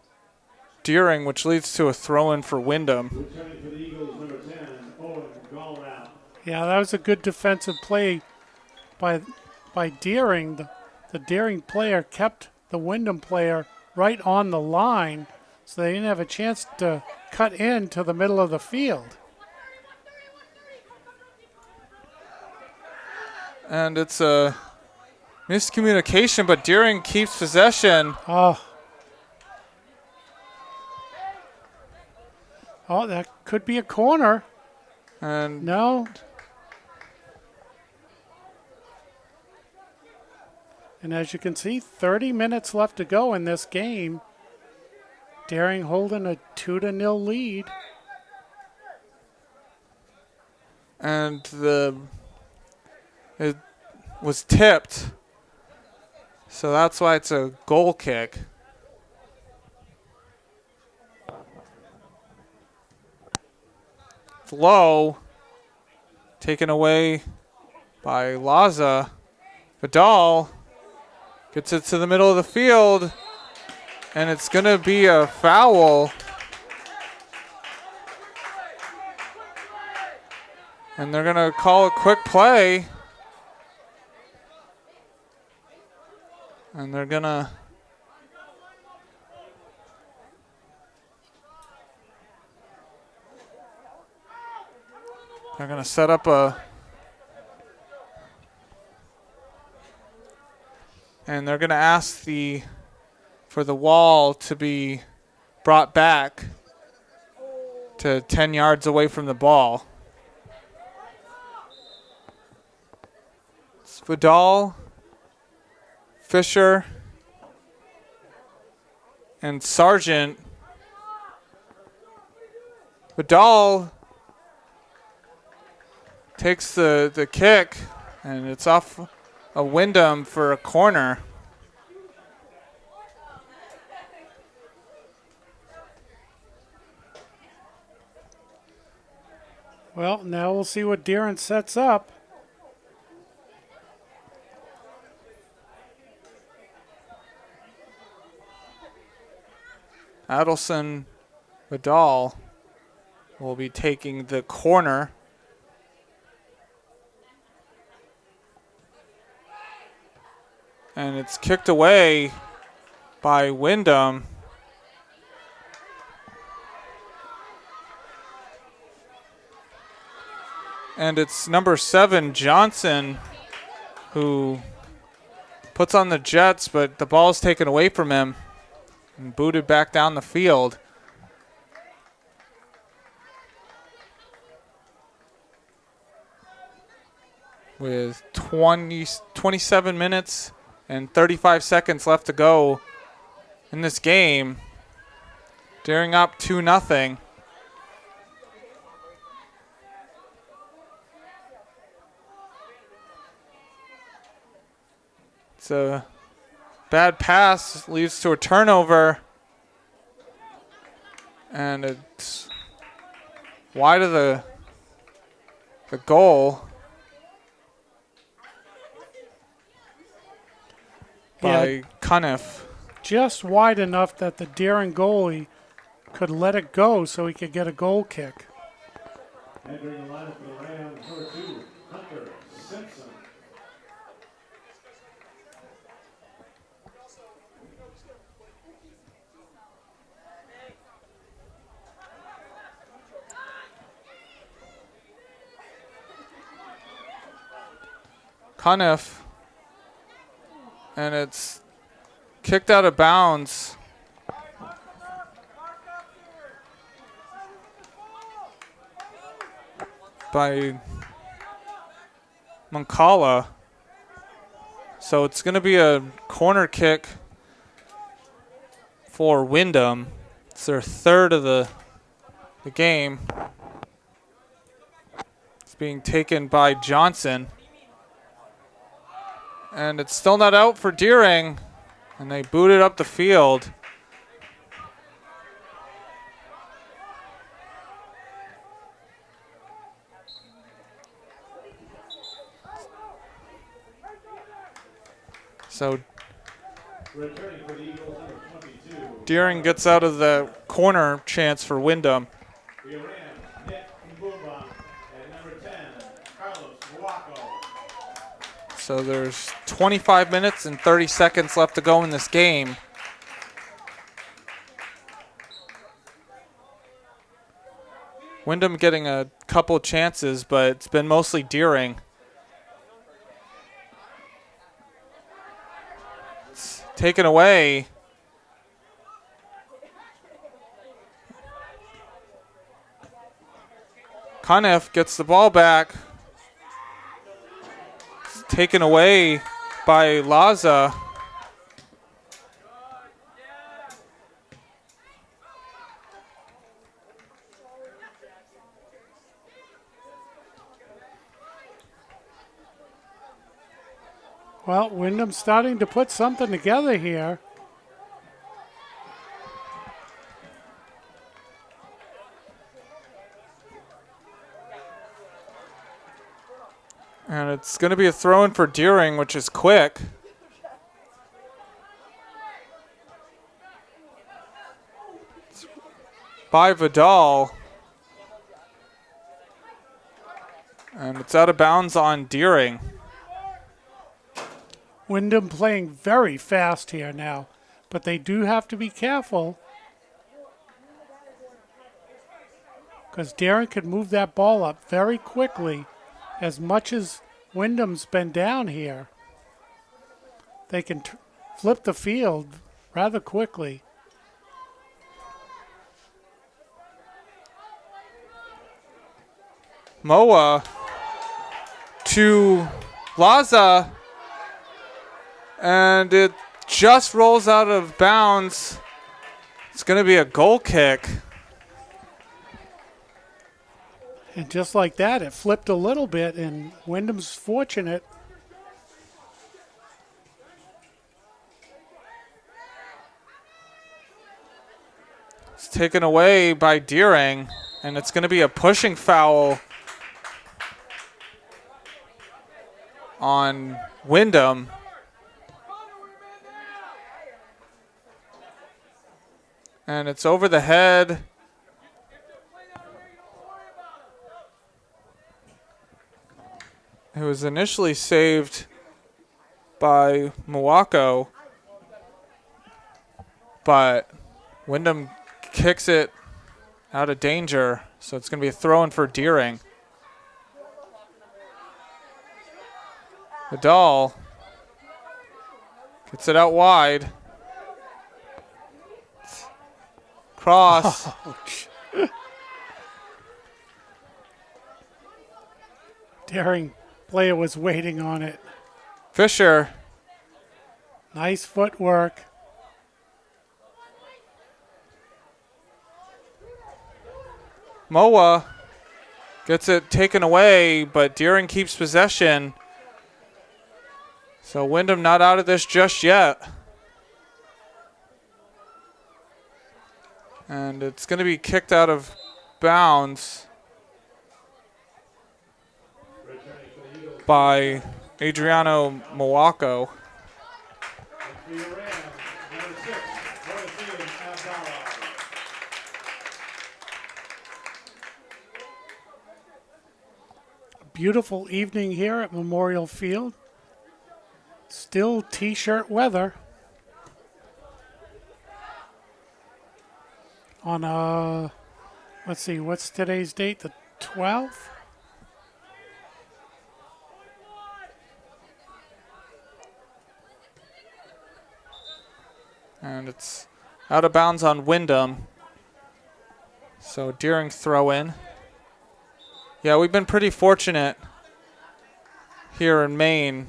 Deering, which leads to a throw-in for Windham. Returning for the Eagles, number 10, Owen Gallrout. Yeah, that was a good defensive play by Deering. The Deering player kept the Windham player right on the line, so they didn't have a chance to cut into the middle of the field. And it's a miscommunication, but Deering keeps possession. Oh, that could be a corner. And No. And as you can see, 30 minutes left to go in this game. Deering holding a 2-0 lead. and it was tipped. So that's why it's a goal kick. It's low. Taken away by Laza. Vidal gets it to the middle of the field. And it's going to be a foul. And they're going to call a quick play. And they're going to set up and they're going to ask for the wall to be brought back to 10 yards away from the ball. It's Vidal, Fisher, and Sargent. Vidal takes the kick, and it's off a Windham for a corner. Well, now we'll see what Deering sets up. Adelson Vidal will be taking the corner. And it's kicked away by Windham. And it's number 7, Johnson, who puts on the Jets, but the ball is taken away from him and booted back down the field. With 27 minutes and 35 seconds left to go in this game. Deering up 2-0. It's a bad pass, leads to a turnover. And it's wide of the goal. By Cuniff. Just wide enough that the Deering goalie could let it go so he could get a goal kick. Entering the lineup for the Rams, number 2, Hunter Simpson. Cuniff. And it's kicked out of bounds. By Moncala. So it's going to be a corner kick for Windham. It's their third of the game. It's being taken by Johnson. And it's still not out for Deering. And they boot it up the field. So Returning for the Eagles, number 22. Deering gets out of the corner chance for Windham. We ran Nick Mbumba and number 10, Carlos Muaco. So there's 25 minutes and 30 seconds left to go in this game. Windham getting a couple chances, but it's been mostly Deering. It's taken away. Cunniff gets the ball back. It's taken away by Laza. Well, Windham's starting to put something together here. And it's going to be a throw-in for Deering, which is quick. It's by Vidal. And it's out of bounds on Deering. Windham playing very fast here now, but they do have to be careful because Deering could move that ball up very quickly. As much as Windham's been down here, they can flip the field rather quickly. Moa to Laza. And it just rolls out of bounds. It's going to be a goal kick. And just like that, it flipped a little bit, and Windham's fortunate. It's taken away by Deering, and it's going to be a pushing foul on Windham. And it's over the head. It was initially saved by Muaco, but Windham kicks it out of danger, so it's going to be a throw-in for Deering. Vidal gets it out wide. Cross. Ouch. Deering player was waiting on it. Fisher. Nice footwork. Moa gets it taken away, but Deering keeps possession. So Windham not out of this just yet. And it's going to be kicked out of bounds by Adriano Moaco. Beautiful evening here at Memorial Field. Still t-shirt weather. On let's see, what's today's date? The 12th? And it's out of bounds on Windham. So Deering throw in. Yeah, we've been pretty fortunate here in Maine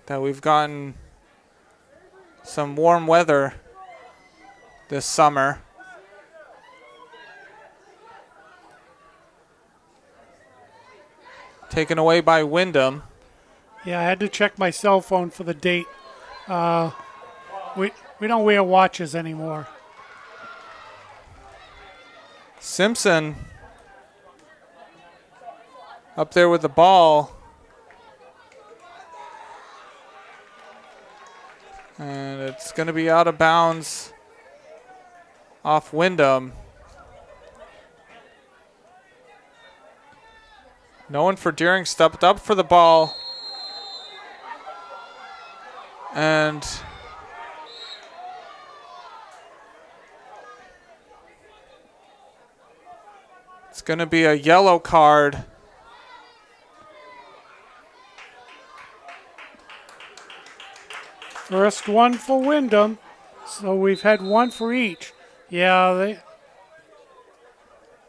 that we've gotten some warm weather this summer. Taken away by Windham. Yeah, I had to check my cell phone for the date. We don't wear watches anymore. Simpson up there with the ball. And it's going to be out of bounds off Windham. No one for Deering, stepped up for the ball. And it's going to be a yellow card. First one for Windham. So we've had one for each. Yeah, they're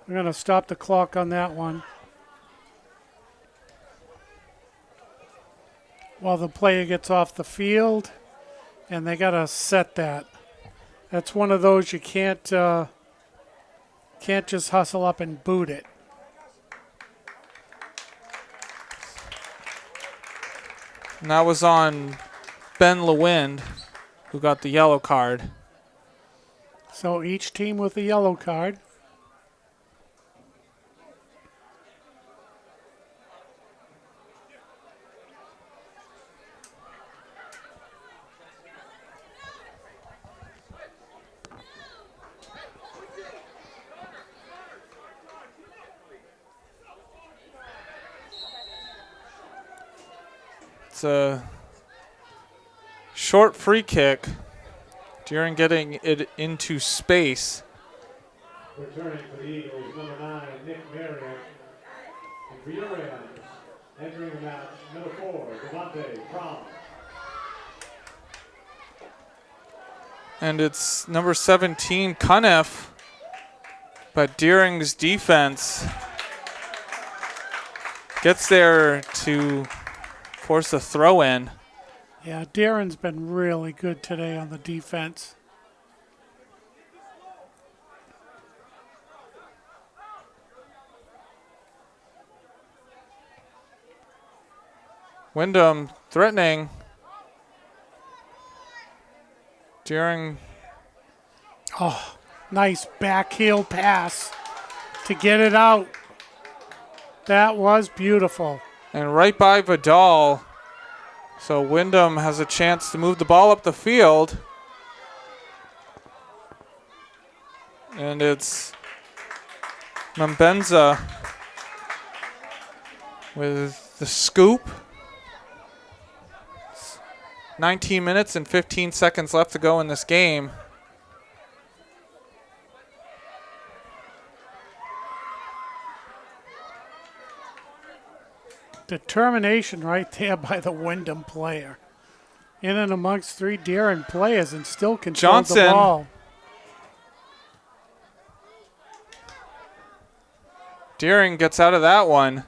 going to stop the clock on that one. While the player gets off the field, and they got to set that. That's one of those you can't just hustle up and boot it. And that was on Ben Lewind, who got the yellow card. So each team with a yellow card. It's a short free kick. Deering getting it into space. Returning for the Eagles, number 9, Nick Marion. And for your Rams, entering the match, number 4, Devontae Prom. And it's number 17, Cunniffe. But Deering's defense gets there to force a throw in. Yeah, Darren's been really good today on the defense. Windham threatening. Deering. Oh, nice back heel pass to get it out. That was beautiful. And right by Vidal. So Windham has a chance to move the ball up the field. And it's Mambenza with the scoop. 19 minutes and 15 seconds left to go in this game. Determination right there by the Windham player. In and amongst 3 Darren players and still controlled the Johnson. ball. Deering gets out of that one.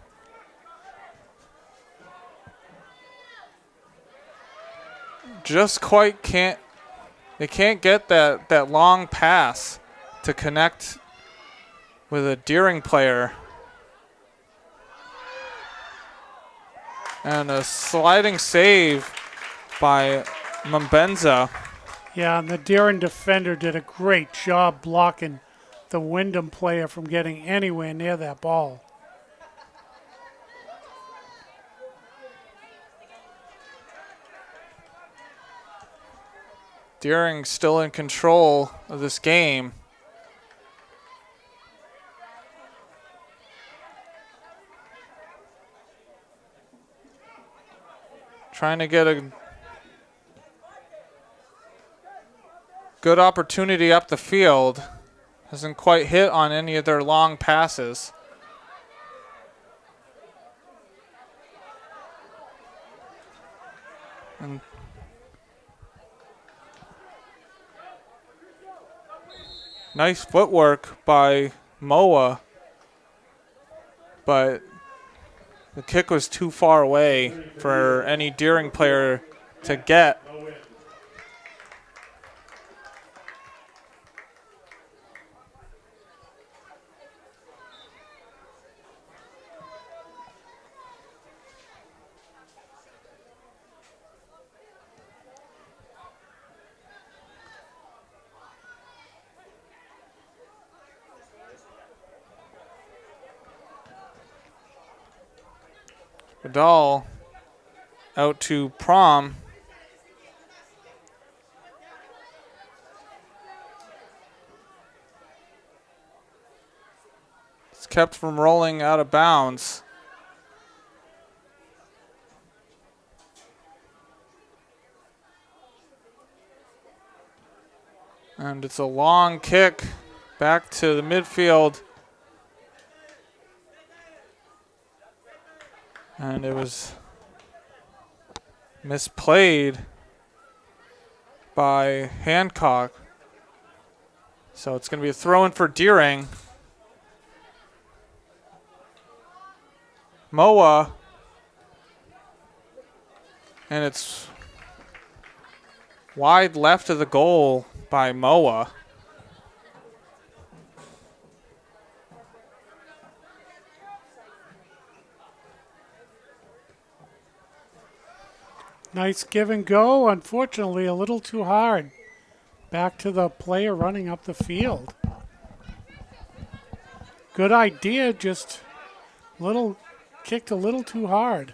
Just quite can't. They can't get that long pass to connect with a Deering player. And a sliding save by Mambenza. Yeah, and the Darren defender did a great job blocking the Windham player from getting anywhere near that ball. Deering still in control of this game. Trying to get a good opportunity up the field. Hasn't quite hit on any of their long passes. And nice footwork by Moa, but the kick was too far away for any Deering player to get. Vidal out to Prom. kept from rolling out of bounds. And it's a long kick back to the midfield. And it was misplayed by Hancock. So it's going to be a throw-in for Deering. Moa. And it's wide left of the goal by Moa. Nice give and go. Unfortunately, a little too hard. Back to the player running up the field. Good idea, just kicked a little too hard.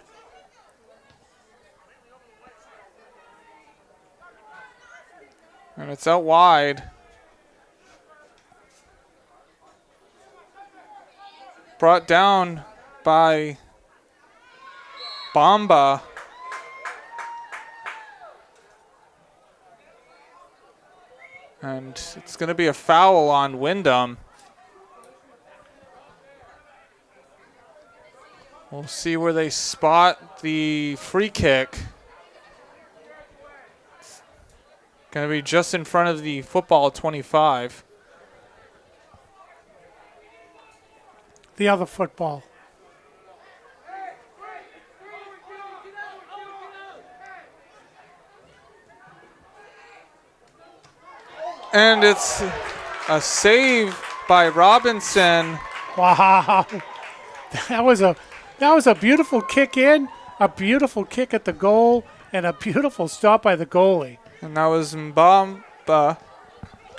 And it's out wide. Brought down by Bamba. And it's going to be a foul on Windham. We'll see where they spot the free kick. It's going to be just in front of the football 25. The other football. And it's a save by Robinson. Wow. That was a beautiful kick in, a beautiful kick at the goal, and a beautiful stop by the goalie. And that was Mbamba.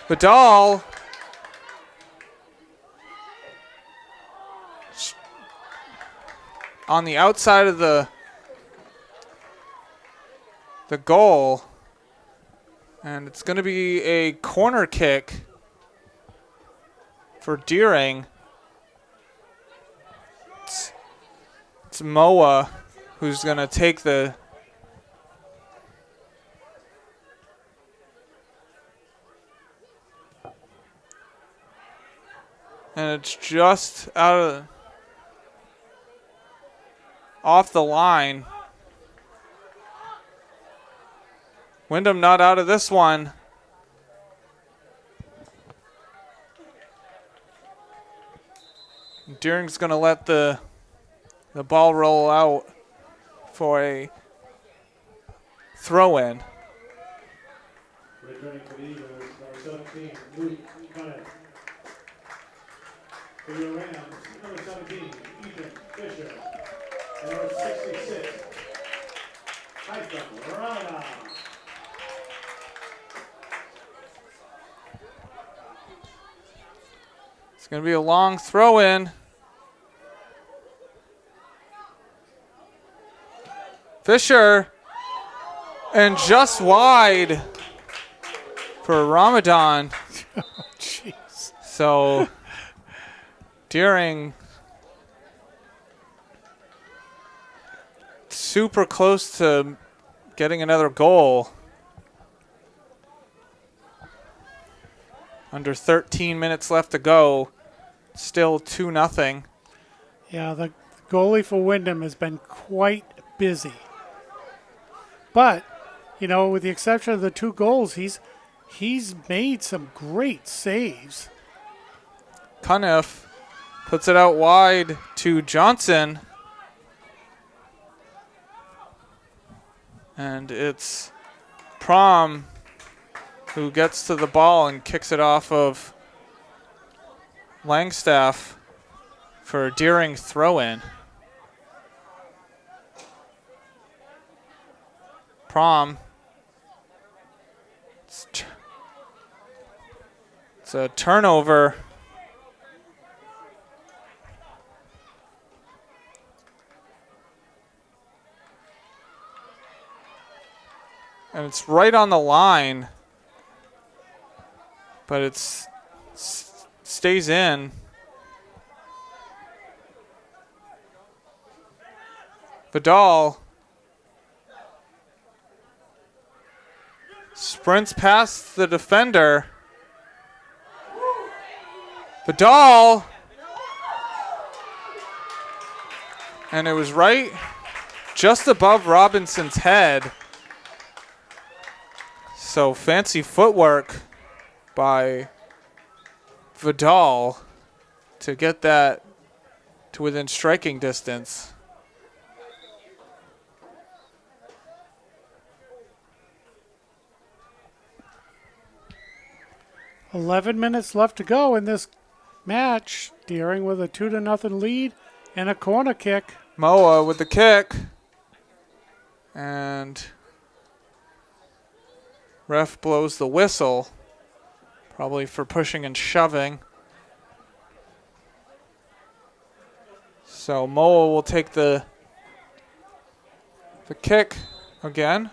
Vidal. On the outside of the goal. And it's going to be a corner kick for Deering. It's Moa who's going to take the and it's just off the line. Windham not out of this one. Deering's going to let the ball roll out for a throw-in. Returning for the Eagles, number 17, Luke Cunningham. For the Rams, number 17, Ethan Fisher. And number 66, Tyson Rana. It's going to be a long throw-in. Fisher. And just wide for Ramadan. Oh, jeez. So Deering super close to getting another goal. Under 13 minutes left to go. Still 2-0. Yeah, the goalie for Windham has been quite busy. But, you know, with the exception of the 2 goals, he's made some great saves. Cunniff puts it out wide to Johnson. And it's Prom who gets to the ball and kicks it off of Langstaff for a Deering throw-in. Prom. It's a turnover. And it's right on the line. But it stays in. Vidal sprints past the defender. Vidal. And it was right just above Robinson's head. So fancy footwork by Vidal to get that to within striking distance. $11 left to go in this match. Deering with a 2-0 lead and a corner kick. Moa with the kick. And ref blows the whistle, probably for pushing and shoving. So Moa will take the kick again.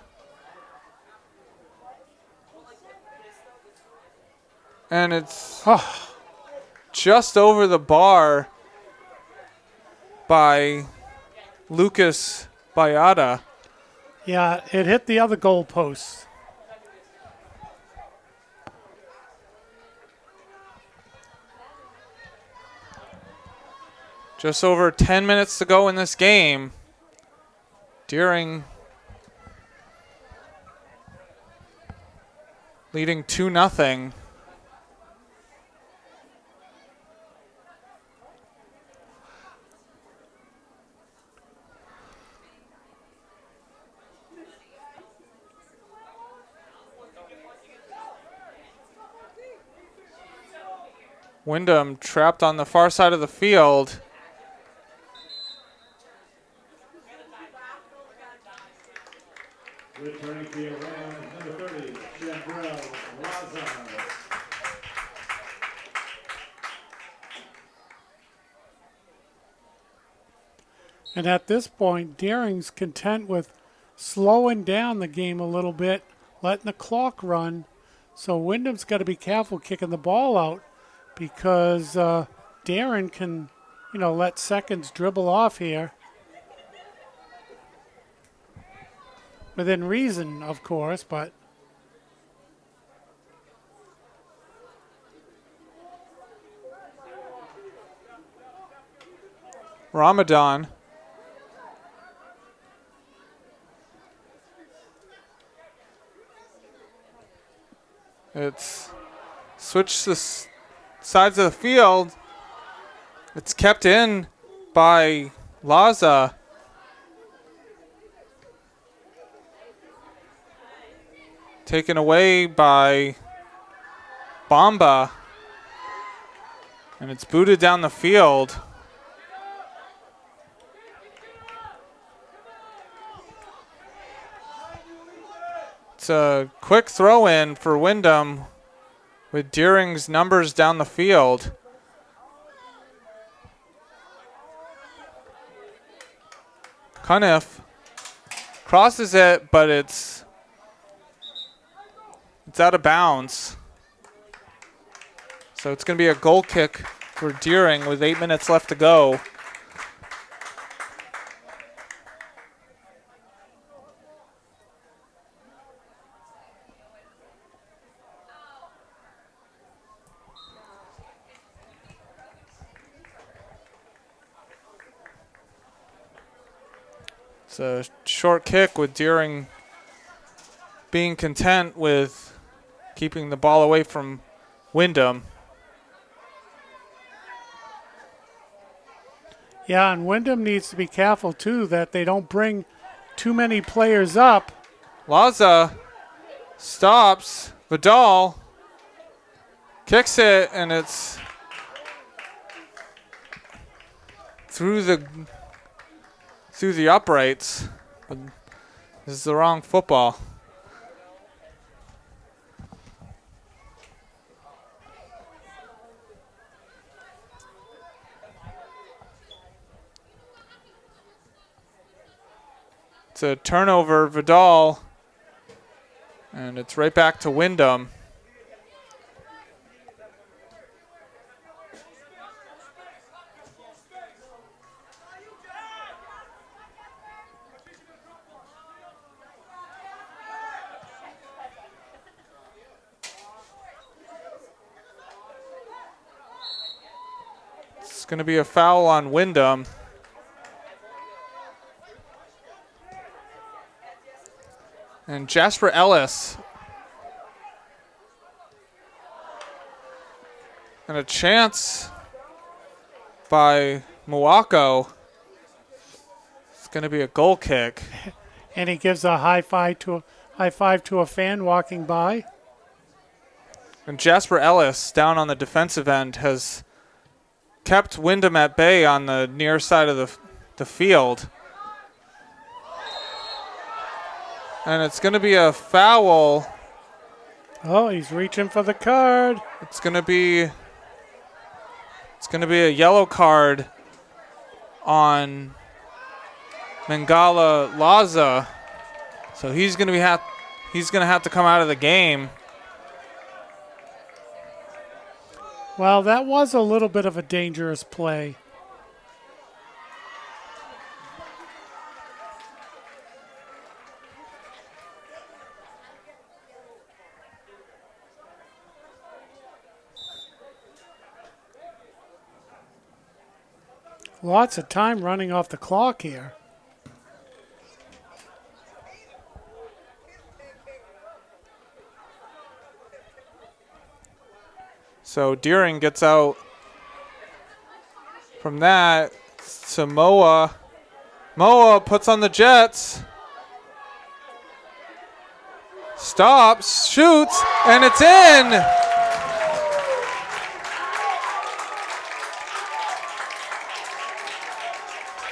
And it's just over the bar by Lucas Bayada. Yeah, it hit the other goal post. Just over 10 minutes to go in this game. Deering leading 2-0. Windham trapped on the far side of the field. Returning to the around number 30, Jabril Lazar. And at this point, Deering's content with slowing down the game a little bit, letting the clock run. So Windham's got to be careful kicking the ball out because Deering can, let seconds dribble off here. Within reason, of course, but Ramadan. It's switched the sides of the field. It's kept in by Laza. Taken away by Bamba. And it's booted down the field. It's a quick throw in for Windham with Deering's numbers down the field. Cuniff crosses it, but it's out of bounds. So it's going to be a goal kick for Deering with 8 minutes left to go. It's a short kick with Deering being content with keeping the ball away from Windham. yeah, and Windham needs to be careful too that they don't bring too many players up. Laza stops. Vidal kicks it, and it's through the uprights. But this is the wrong football. It's a turnover, Vidal, and it's right back to Windham. going to be a foul on Windham. And Jasper Ellis. And a chance by Muwako. It's going to be a goal kick. And he gives a high five to a fan walking by. And Jasper Ellis, down on the defensive end, has kept Windham at bay on the near side of the field. And it's going to be a foul. Oh, he's reaching for the card. It's going to be a yellow card on Mangala Laza. So he's going to have to come out of the game. Well, that was a little bit of a dangerous play. Lots of time running off the clock here. So Deering gets out from that to Moa. Moa puts on the Jets. Stops, shoots, and it's in!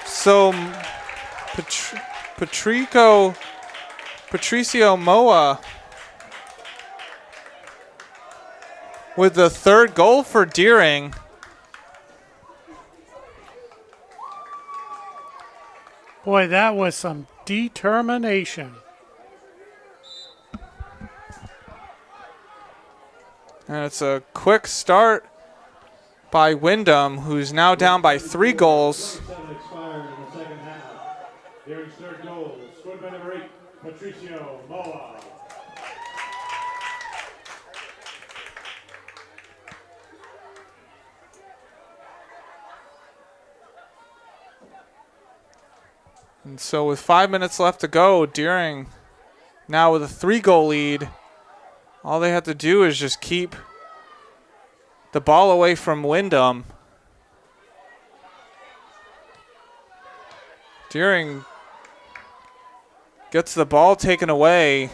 So Patricio Moa with the third goal for Deering. Boy, that was some determination. And it's a quick start by Windham, who's now down by 3 goals. Expired in the second half. Deering's third goal, scored by number 8, Patricio Moa. And so with 5 minutes left to go, Deering now with a 3-goal lead. All they have to do is just keep the ball away from Windham. Deering gets the ball taken away.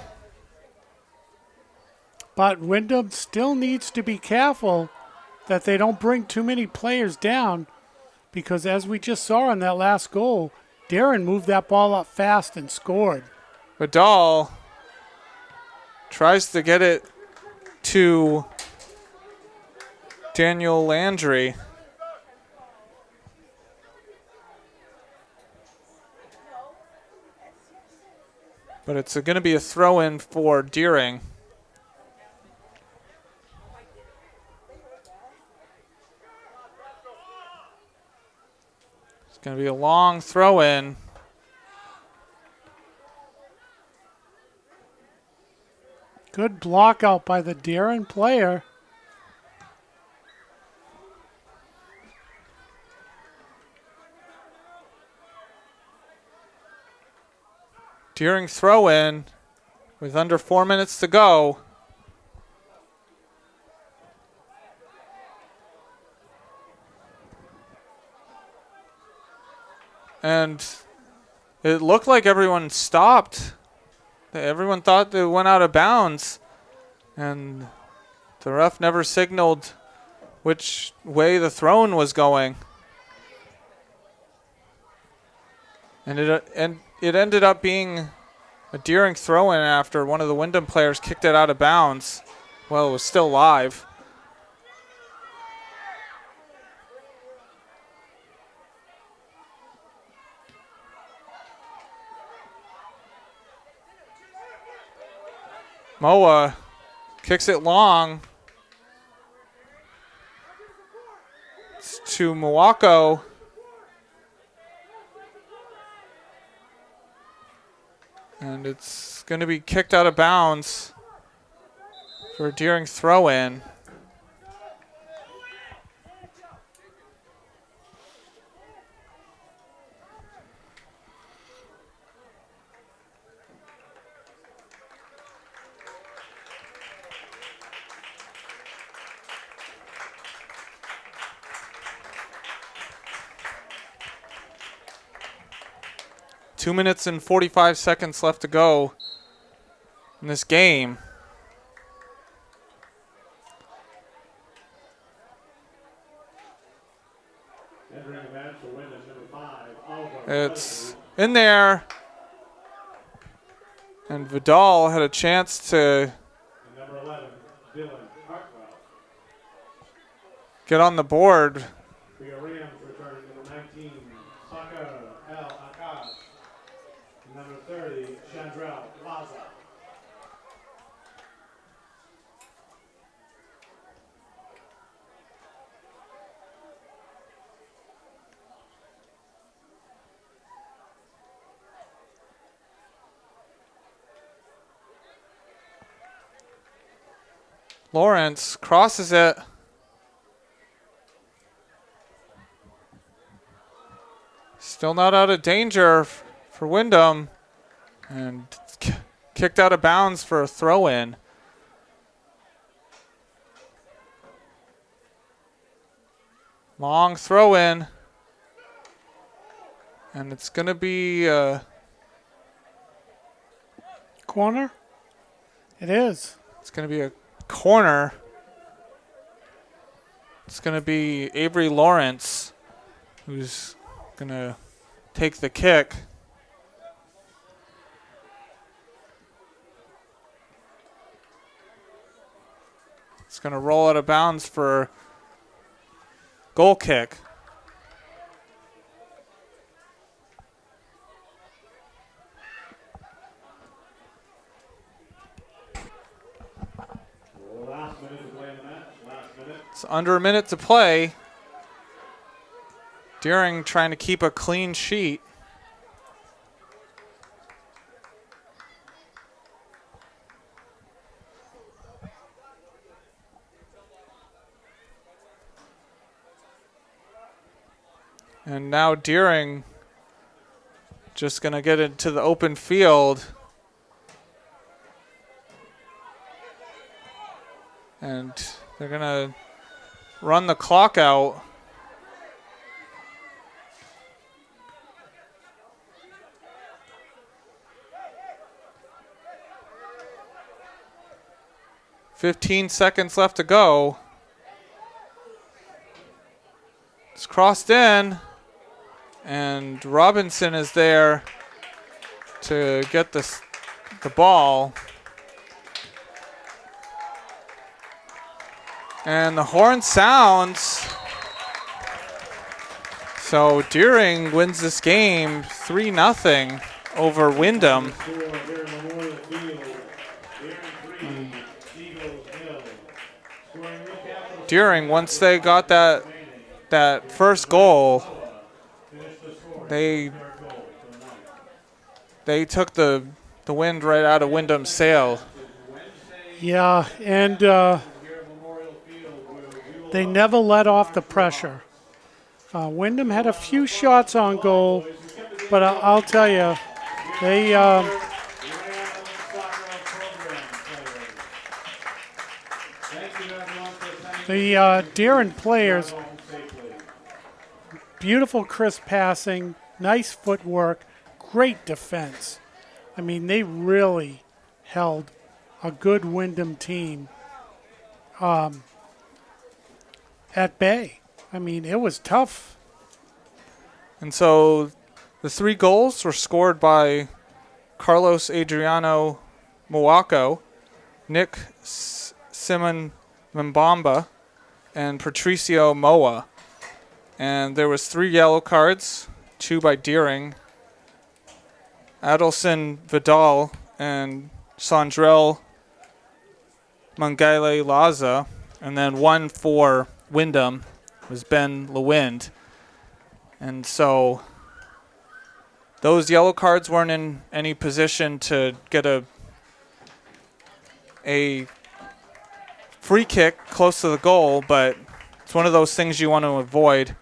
But Windham still needs to be careful that they don't bring too many players down, because as we just saw in that last goal, Deering moved that ball up fast and scored. Vidal tries to get it to Daniel Landry. But it's going to be a throw-in for Deering. It's going to be a long throw-in. Good block out by the Deering player. Deering throw-in with under 4 minutes to go. And it looked like everyone stopped. Everyone thought they went out of bounds. And the ref never signaled which way the throw-in was going. And it ended up being a Deering throw-in after one of the Windham players kicked it out of bounds. Well, it was still live. Moa kicks it long. It's to Muwako. And it's going to be kicked out of bounds for a Deering throw-in. 2 minutes and 45 seconds left to go in this game. Entering the match for Windham, number 5, Oliver. It's in there. And Vidal had a chance to And number 11, Dylan Hartwell. get on the board. For your Rams, returning number 19, Saka El Akaz. Number 30, Chandrell Laza. Lawrence crosses it. Still not out of danger for Windham. And kicked out of bounds for a throw-in. Long throw-in. And it's going to be... Corner? It is. It's going to be a corner. It's going to be Avery Lawrence who's going to take the kick. It's going to roll out of bounds for goal kick. Last minute to play in the match. Last minute. It's under a minute to play. Deering trying to keep a clean sheet. And now Deering just going to get into the open field. And they're going to run the clock out. "15 seconds left to go. It's crossed in. And Robinson is there to get the ball. And the horn sounds. So Deering wins this game 3-0 over Windham. Deering, once they got that first goal, they took the wind right out of Windham's sail. Yeah, and they never let off the pressure. Windham had a few shots on goal, but I'll tell you, they the Deering players, beautiful crisp passing, nice footwork, great defense. I mean, they really held a good Windham team at bay. I mean, it was tough. And so the 3 goals were scored by Carlos Adriano Moaco, Nick Simon Mbamba, and Patricio Moa. And there was 3 yellow cards, 2 by Deering, Adelson Vidal, and Sandrell Mangale Laza, and then 1 for Windham was Ben Lewind. And so those yellow cards weren't in any position to get a free kick close to the goal, but it's one of those things you want to avoid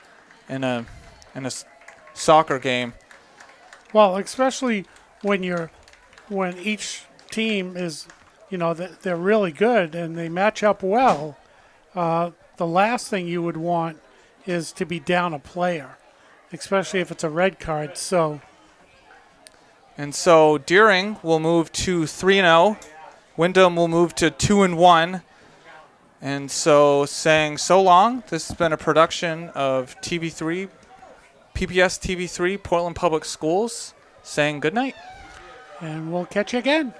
in a soccer game. Well, especially when each team is, they're really good and they match up well. The last thing you would want is to be down a player, especially if it's a red card. So And so Deering will move to 3-0. Windham will move to 2-1. And so saying so long, this has been a production of PBS TV3, Portland Public Schools, saying good night. And we'll catch you again.